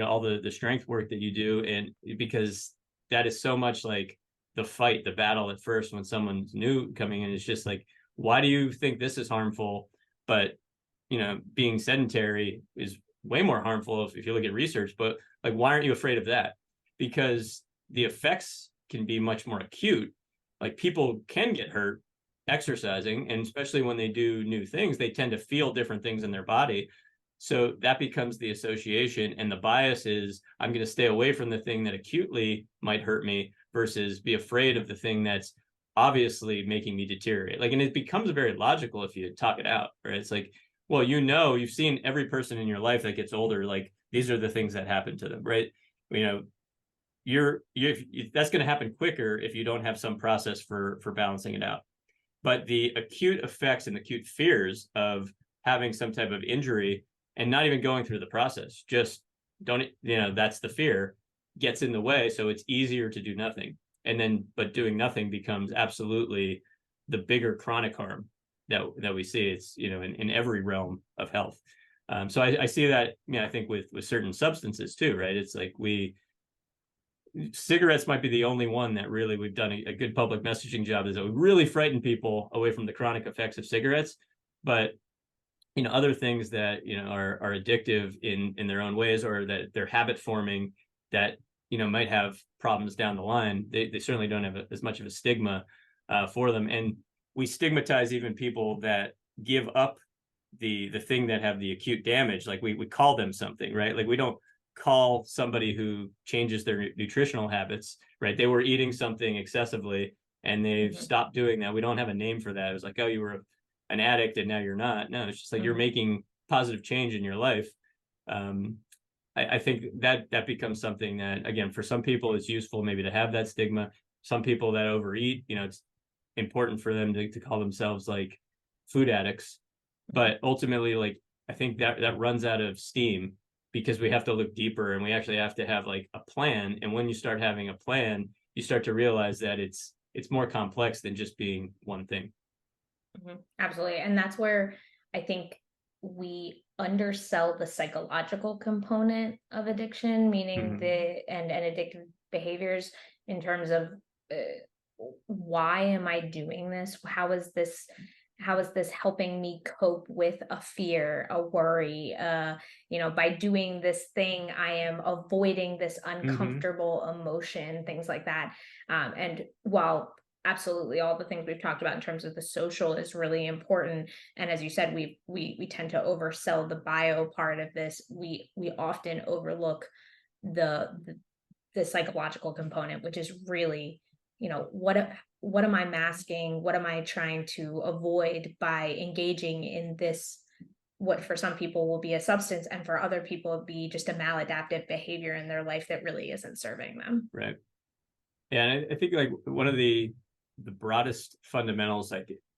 all the strength work that you do. And because that is so much like the fight, the battle at first when someone's new coming in, is just like, why do you think this is harmful? But, being sedentary is way more harmful if you look at research. But like, why aren't you afraid of that? Because the effects can be much more acute. Like people can get hurt exercising, and especially when they do new things, they tend to feel different things in their body. So that becomes the association, and the bias is I'm going to stay away from the thing that acutely might hurt me versus be afraid of the thing that's obviously making me deteriorate. Like, and it becomes very logical if you talk it out, right? It's like, well, you've seen every person in your life that gets older, like these are the things that happen to them, right? You know, that's going to happen quicker if you don't have some process for balancing it out. But the acute effects and acute fears of having some type of injury and not even going through the process, just don't, that's the fear, gets in the way. So it's easier to do nothing. And then, but doing nothing becomes absolutely the bigger chronic harm that we see. It's, in every realm of health. So I see that, I think with certain substances too, right? It's like cigarettes might be the only one that really we've done a good public messaging job, is that we really frighten people away from the chronic effects of cigarettes. But other things that are addictive in their own ways, or that they're habit forming, that might have problems down the line, they certainly don't have as much of a stigma for them. And we stigmatize even people that give up the thing that have the acute damage. Like we call them something, right? Like we don't call somebody who changes their nutritional habits, right? They were eating something excessively and they've stopped doing that. We don't have a name for that. It was like, oh, you were an addict and now you're not. No, it's just like you're making positive change in your life. I think that becomes something that, again, for some people it's useful maybe to have that stigma. Some people that overeat, it's important for them to call themselves like food addicts. But ultimately, like, I think that runs out of steam, because we have to look deeper and we actually have to have like a plan. And when you start having a plan, you start to realize that it's more complex than just being one thing. Absolutely. And that's where I think we undersell the psychological component of addiction, meaning and addictive behaviors, in terms of why am I doing this? How is this helping me cope with a fear, a worry? By doing this thing, I am avoiding this uncomfortable emotion, things like that. And while absolutely all the things we've talked about in terms of the social is really important, and as you said, we tend to oversell the bio part of this, we often overlook the psychological component, which is really, what am I masking? What am I trying to avoid by engaging in this, what for some people will be a substance and for other people be just a maladaptive behavior in their life that really isn't serving them. Right. Yeah, and I think like one of the broadest fundamentals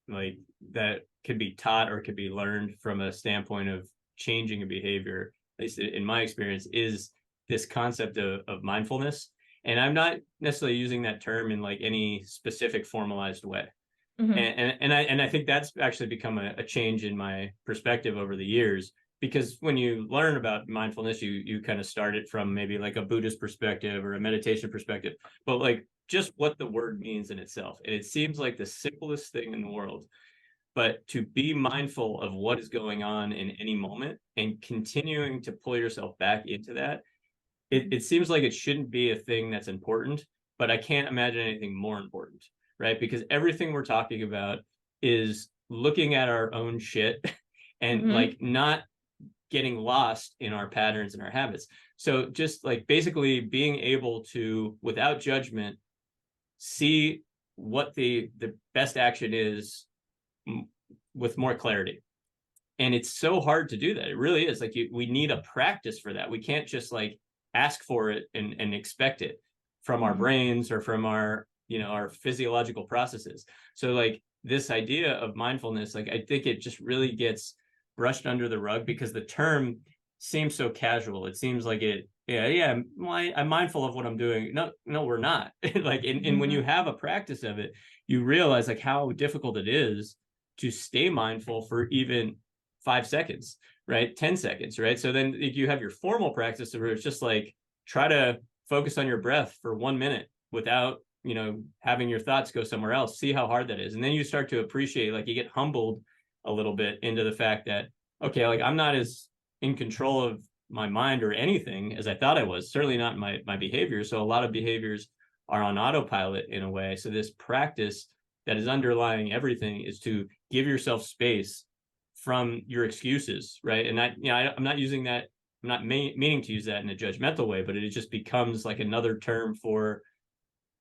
like that can be taught or can be learned from a standpoint of changing a behavior, at least in my experience, is this concept of mindfulness. And I'm not necessarily using that term in like any specific formalized way. And I think that's actually become a change in my perspective over the years, because when you learn about mindfulness, you kind of start it from maybe like a Buddhist perspective or a meditation perspective, but like just what the word means in itself. And it seems like the simplest thing in the world. But to be mindful of what is going on in any moment and continuing to pull yourself back into that, it seems like it shouldn't be a thing that's important, but I can't imagine anything more important, right? Because everything we're talking about is looking at our own shit and like not getting lost in our patterns and our habits. So just like basically being able to, without judgment, see what the best action is with more clarity. And it's so hard to do that. It really is. Like we need a practice for that. We can't just like ask for it and expect it from our brains or from our our physiological processes. So like this idea of mindfulness, like I think it just really gets brushed under the rug because the term seems so casual. It seems like I'm mindful of what I'm doing. No, we're not. Like and when you have a practice of it, you realize like how difficult it is to stay mindful for even 5 seconds, right? 10 seconds, right? So then if you have your formal practice where it's just like try to focus on your breath for 1 minute without having your thoughts go somewhere else, see how hard that is. And then you start to appreciate, like you get humbled a little bit into the fact that, okay, like I'm not as in control of my mind or anything as I thought I was, certainly not my behavior. So a lot of behaviors are on autopilot in a way. So this practice that is underlying everything is to give yourself space from your excuses, right? And I'm not using that, I'm not meaning to use that in a judgmental way, but it just becomes like another term for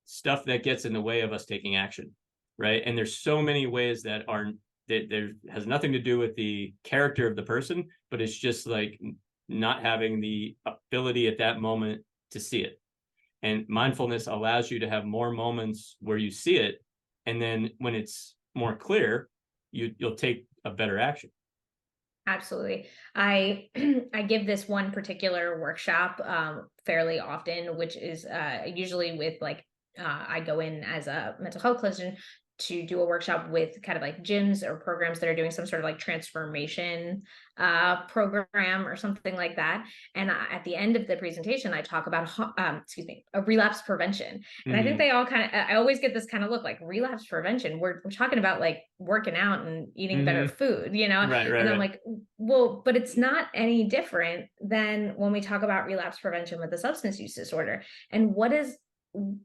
stuff that gets in the way of us taking action, right? And there's so many ways that there has nothing to do with the character of the person, but it's just like not having the ability at that moment to see it. And mindfulness allows you to have more moments where you see it, and then when it's more clear, you'll take a better action. Absolutely. I I give this one particular workshop fairly often, which is usually with like I go in as a mental health clinician to do a workshop with kind of like gyms or programs that are doing some sort of like transformation program or something like that. And at the end of the presentation, I talk about excuse me, a relapse prevention. And I think they all kind of, I always get this kind of look like relapse prevention. We're talking about like working out and eating better food, you know? Right, And I'm right. like, well, but it's not any different than when we talk about relapse prevention with a substance use disorder. And what is,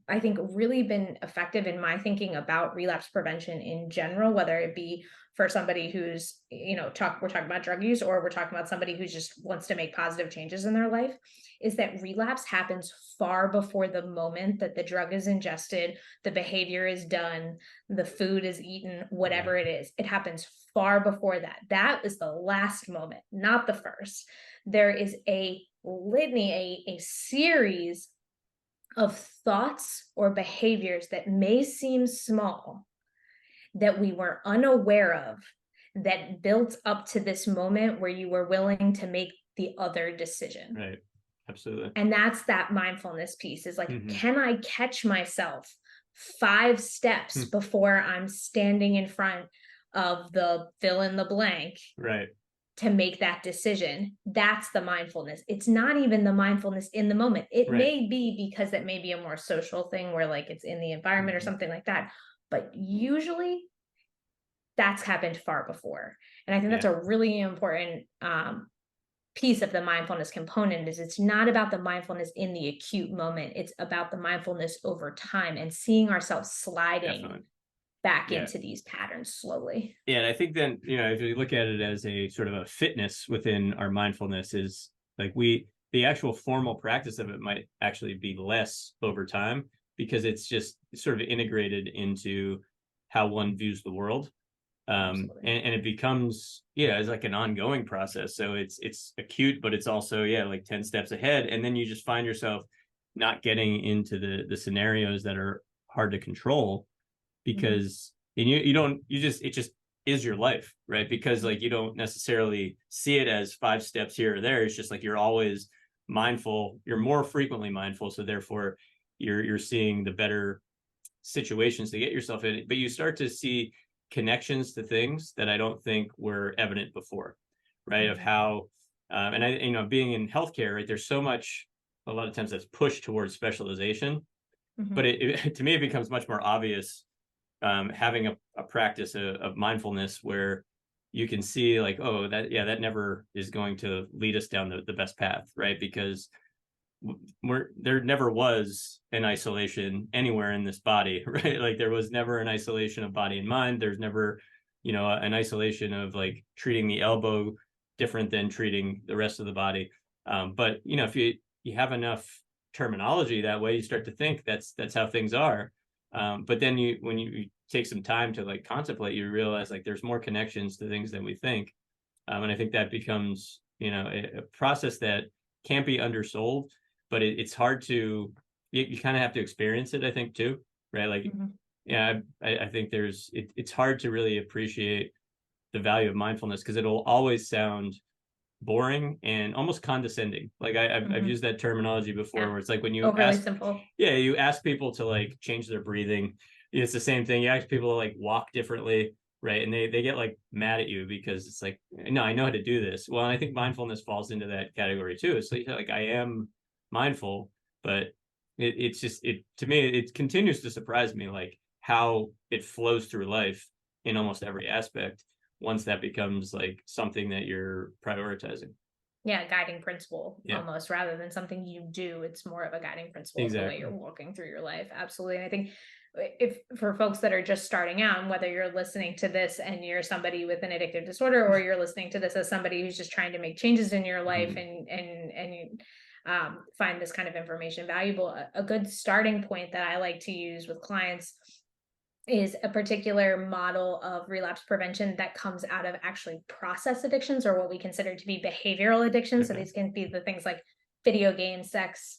I think, really been effective in my thinking about relapse prevention in general, whether it be for somebody who's, you know, we're talking about drug use, or we're talking about somebody who just wants to make positive changes in their life, is that relapse happens far before the moment that the drug is ingested, the behavior is done, the food is eaten, whatever it is. It happens far before that. That is the last moment, not the first. There is a litany, a series of thoughts or behaviors that may seem small that we were unaware of that built up to this moment where you were willing to make the other decision. Right. Absolutely. And that's that mindfulness piece, is like, can I catch myself 5 steps before I'm standing in front of the fill in the blank? Right. To make that decision. That's the mindfulness. It's not even the mindfulness in the moment. It may be because that may be a more social thing where like it's in the environment or something like that. But usually that's happened far before. And I think that's a really important piece of the mindfulness component, is it's not about the mindfulness in the acute moment. It's about the mindfulness over time and seeing ourselves sliding back into these patterns slowly. Yeah, and I think then, if you look at it as a sort of a fitness within our mindfulness, is like the actual formal practice of it might actually be less over time, because it's just sort of integrated into how one views the world. And it becomes, it's like an ongoing process. So it's acute, but it's also, like 10 steps ahead. And then you just find yourself not getting into the scenarios that are hard to control, because and it just is your life, right? Because like you don't necessarily see it as 5 steps here or there. It's just like you're always mindful, you're more frequently mindful, so therefore you're seeing the better situations to get yourself in. But you start to see connections to things that I don't think were evident before, right? Of how and I being in healthcare, right, there's so much, a lot of times, that's pushed towards specialization. But to me it becomes much more obvious having a practice of mindfulness where you can see like, oh, that never is going to lead us down the best path, right? Because there never was an isolation anywhere in this body, right? Like there was never an isolation of body and mind. There's never, an isolation of like treating the elbow different than treating the rest of the body. But if you have enough terminology that way, you start to think that's how things are. But then when you take some time to like contemplate, you realize like there's more connections to things than we think. And I think that becomes, a process that can't be undersold, but it's hard to, you kind of have to experience it, I think, too, right? Like, I think it's hard to really appreciate the value of mindfulness, because it'll always sound boring and almost condescending. Like I've used that terminology before, where it's like when you overly simple. you ask people to like change their breathing, it's the same thing. You ask people to like walk differently, right? And they get like mad at you because it's like, no, I know how to do this. Well, and I think mindfulness falls into that category too. It's like I am mindful, but it's just, to me it continues to surprise me like how it flows through life in almost every aspect once that becomes like something that you're prioritizing. Yeah, guiding principle almost, rather than something you do. It's more of a guiding principle of the way you're walking through your life. Absolutely. And I think if for folks that are just starting out, and whether you're listening to this and you're somebody with an addictive disorder, or you're listening to this as somebody who's just trying to make changes in your life, and you find this kind of information valuable, a good starting point that I like to use with clients is a particular model of relapse prevention that comes out of actually process addictions, or what we consider to be behavioral addictions. So Okay. these can be the things like video games, sex,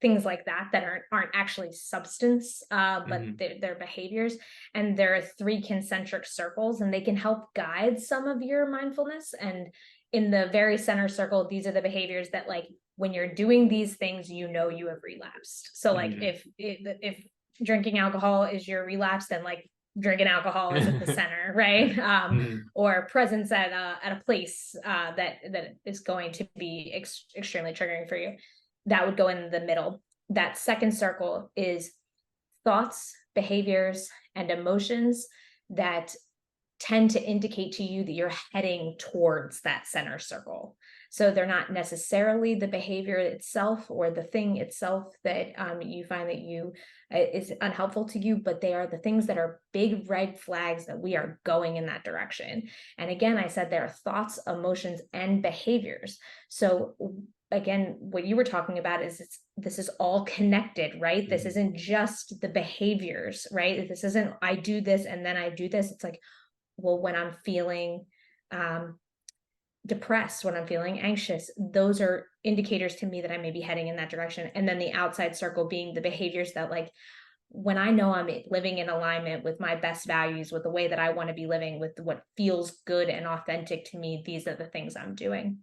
things like that aren't actually substance, but Mhm. they're behaviors. And there are three concentric circles, and they can help guide some of your mindfulness. And in the very center circle, these are the behaviors that, like, when you're doing these things, you know you have relapsed. So like Mhm. if drinking alcohol is your relapse, then like drinking alcohol is at the center, right? Mhm. Or presence at a place that is going to be extremely triggering for you. That would go in the middle. That second circle is thoughts, behaviors, and emotions that tend to indicate to you that you're heading towards that center circle. So they're not necessarily the behavior itself or the thing itself that you find that you is unhelpful to you, but they are the things that are big red flags that we are going in that direction. And again, I said there are thoughts, emotions, and behaviors. So again, what you were talking about is this is all connected, right? This Mhm. isn't just the behaviors, right? This isn't I do this and then I do this. It's like, well, when I'm feeling um, depressed, when I'm feeling anxious, those are indicators to me that I may be heading in that direction. And then the outside circle being the behaviors that, like, when I know I'm living in alignment with my best values, with the way that I want to be living, with what feels good and authentic to me, these are the things I'm doing.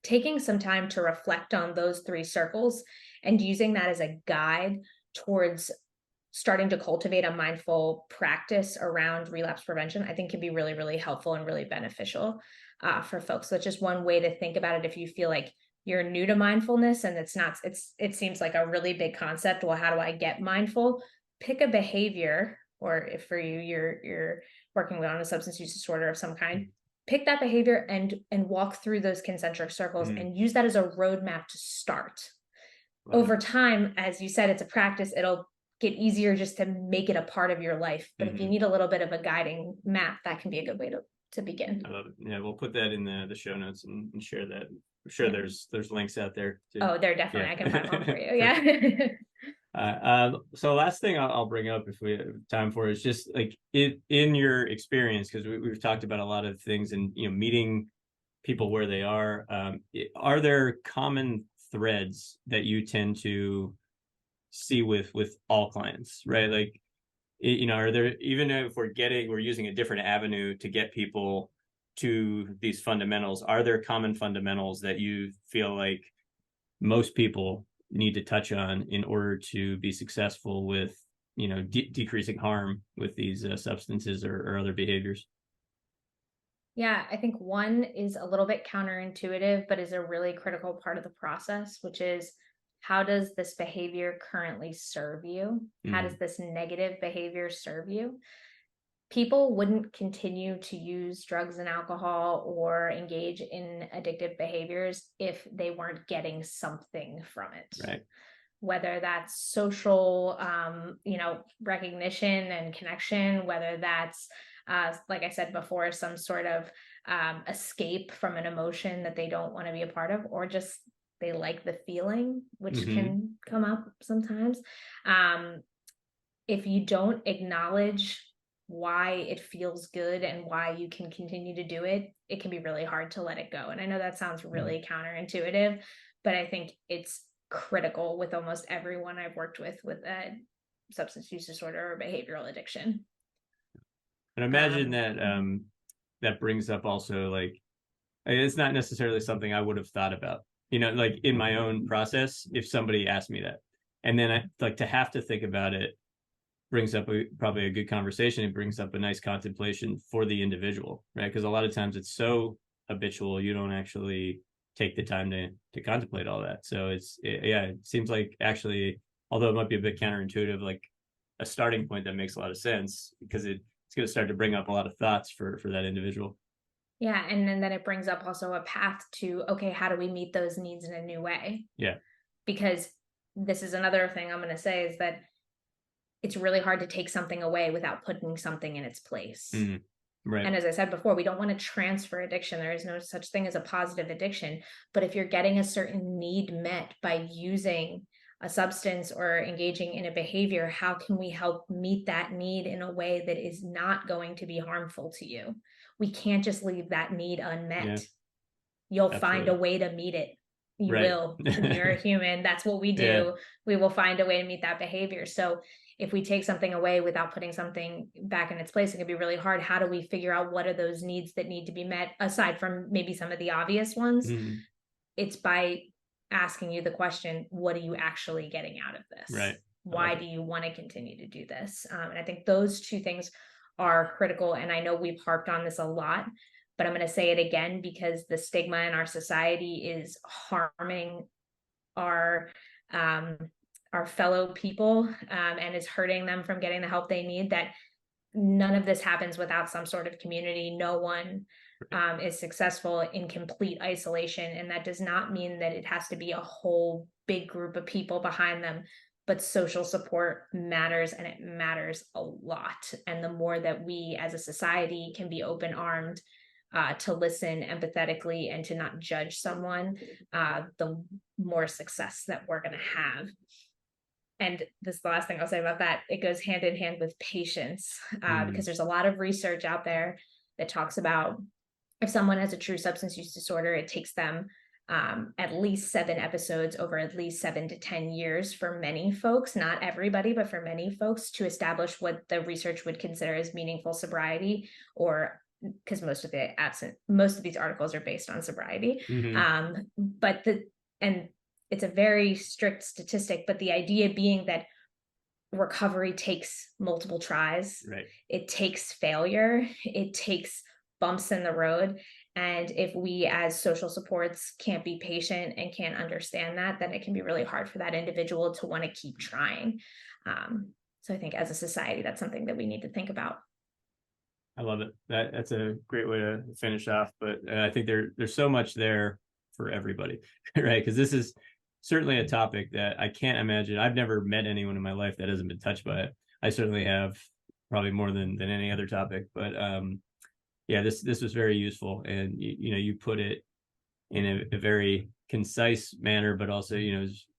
Taking some time to reflect on those three circles and using that as a guide towards starting to cultivate a mindful practice around relapse prevention, I think can be really, really helpful and really beneficial for folks. So that's just one way to think about it. If you feel like you're new to mindfulness and it seems like a really big concept. Well, how do I get mindful? Pick a behavior, or if for you, you're working on a substance use disorder of some kind, pick that behavior and walk through those concentric circles Mhm. and use that as a roadmap to start. Love it. Over time, as you said, it's a practice. It'll get easier just to make it a part of your life. But if you Mhm. need a little bit of a guiding map, that can be a good way to begin. I love it. Yeah, we'll put that in the show notes and share that. I'm sure Yeah. there's links out there too. Oh, there definitely. Yeah. I can find one for you. Perfect. Yeah. So last thing I'll bring up if we have time for is just like in your experience, because we've talked about a lot of things and meeting people where they are. Are there common threads that you tend to see with all clients, right? Like are there, even if we're using a different avenue to get people to these fundamentals, are there common fundamentals that you feel like most people need to touch on in order to be successful with decreasing harm with these substances or other behaviors? Yeah, I think one is a little bit counterintuitive, but is a really critical part of the process, which is, how does this behavior currently serve you? How does Mm, this negative behavior serve you? People wouldn't continue to use drugs and alcohol or engage in addictive behaviors if they weren't getting something from it, right. whether that's social recognition and connection, whether that's like I said before, some sort of escape from an emotion that they don't want to be a part of, or just they like the feeling, which Mm-hmm. can come up sometimes. um, if you don't acknowledge why it feels good and why you can continue to do it, it can be really hard to let it go. And I know that sounds really counterintuitive, but I think it's critical with almost everyone I've worked with a substance use disorder or behavioral addiction. And imagine Um, that that brings up also, like, it's not necessarily something I would have thought about, like in my own process, if somebody asked me that. And then I like to have to think about it brings up probably a good conversation. It brings up a nice contemplation for the individual, right? Because a lot of times it's so habitual, you don't actually take the time to contemplate all that. So yeah, it seems like actually, although it might be a bit counterintuitive, like a starting point that makes a lot of sense, because it's going to start to bring up a lot of thoughts for that individual. yeah, and then it brings up also a path to, okay, how do we meet those needs in a new way? Yeah. Because this is another thing I'm going to say is that it's really hard to take something away without putting something in its place. Right. And as I said before, we don't want to transfer addiction. There is no such thing as a positive addiction. But if you're getting a certain need met by using a substance or engaging in a behavior, how can we help meet that need in a way that is not going to be harmful to you? We can't just leave that need unmet. Yeah, You'll find a absolutely. way to meet it. You Right. will. You're a human. That's what we Yeah. do. We will find a way to meet that behavior. So if we take something away without putting something back in its place, it can be really hard. How do we figure out what are those needs that need to be met aside from maybe some of the obvious ones? Mhm. It's by asking you the question, what are you actually getting out of this? Right. I Why like do it. you want to continue to do this? And I think those two things are critical. And I know we've harped on this a lot, but I'm going to say it again because the stigma in our society is harming our um, our fellow people, and is hurting them from getting the help they need. That none of this happens without some sort of community. No one is successful in complete isolation. And that does not mean that it has to be a whole big group of people behind them, but social support matters, and it matters a lot. And the more that we as a society can be open armed, to listen empathetically and to not judge someone, the more success that we're going to have. And this is the last thing I'll say about that. It goes hand in hand with patience, because there's a lot of research out there that talks about if someone has a true substance use disorder, it takes them at least 7 episodes over at least 7 to 10 years for many folks, not everybody, but for many folks, to establish what the research would consider as meaningful sobriety, or because most of these articles are based on sobriety. Mhm. But and it's a very strict statistic, but the idea being that recovery takes multiple tries. Right. It takes failure. It takes bumps in the road. And if we as social supports can't be patient and can't understand that, then it can be really hard for that individual to want to keep trying. So I think as a society, that's something that we need to think about. I love it. That's a great way to finish off. But I think there's so much there for everybody, right? Because this is certainly a topic that I can't imagine. I've never met anyone in my life that hasn't been touched by it. I certainly have, probably more than any other topic. But yeah, this was very useful, and you put it in a very concise manner, but also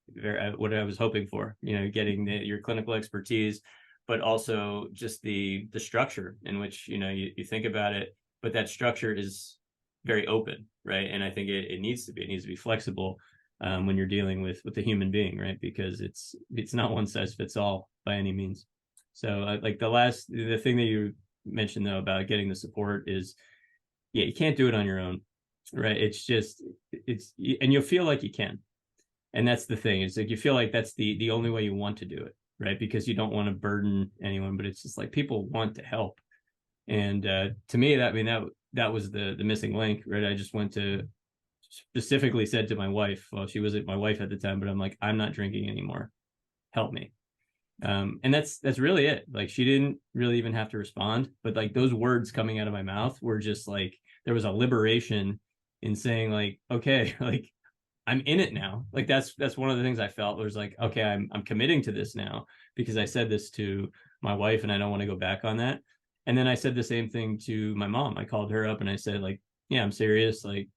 very, what I was hoping for. Getting your clinical expertise, but also just the structure in which you think about it. But that structure is very open, right? And I think it needs to be. It needs to be flexible when you're dealing with a human being, right? Because it's not one size fits all by any means. So like the thing that you mentioned though about getting the support is, yeah, you can't do it on your own, right? And you'll feel like you can, and that's the thing. It's like you feel like that's the only way you want to do it, right? Because you don't want to burden anyone, but it's just like people want to help. And to me, that was the missing link, right? I just went to specifically said to my wife, well, she wasn't my wife at the time, but I'm like, I'm not drinking anymore, help me. And that's really it. Like, she didn't really even have to respond, but like those words coming out of my mouth were just like, there was a liberation in saying like, okay, like I'm in it now. Like that's one of the things I felt was like, okay, I'm committing to this now because I said this to my wife and I don't want to go back on that. And then I said the same thing to my mom. I called her up and I said like, yeah, I'm serious. Like,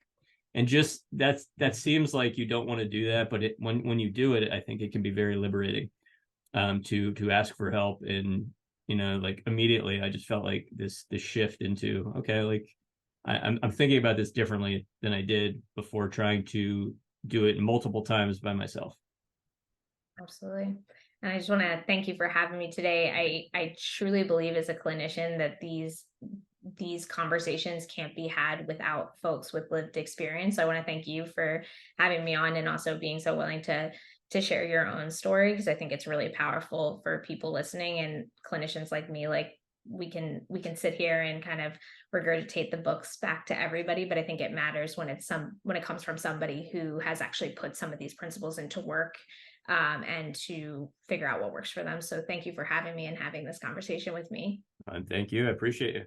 and just that seems like you don't want to do that, but when you do it, I think it can be very liberating, to ask for help. And like immediately I just felt like this shift into, okay, like I'm thinking about this differently than I did before, trying to do it multiple times by myself. Absolutely. And I just want to thank you for having me today. I truly believe as a clinician that these conversations can't be had without folks with lived experience. So I want to thank you for having me on and also being so willing to share your own story, because I think it's really powerful for people listening and clinicians like me. Like, we can sit here and kind of regurgitate the books back to everybody, but I think it matters when it comes from somebody who has actually put some of these principles into work, and to figure out what works for them. So thank you for having me and having this conversation with me. Thank you. I appreciate you.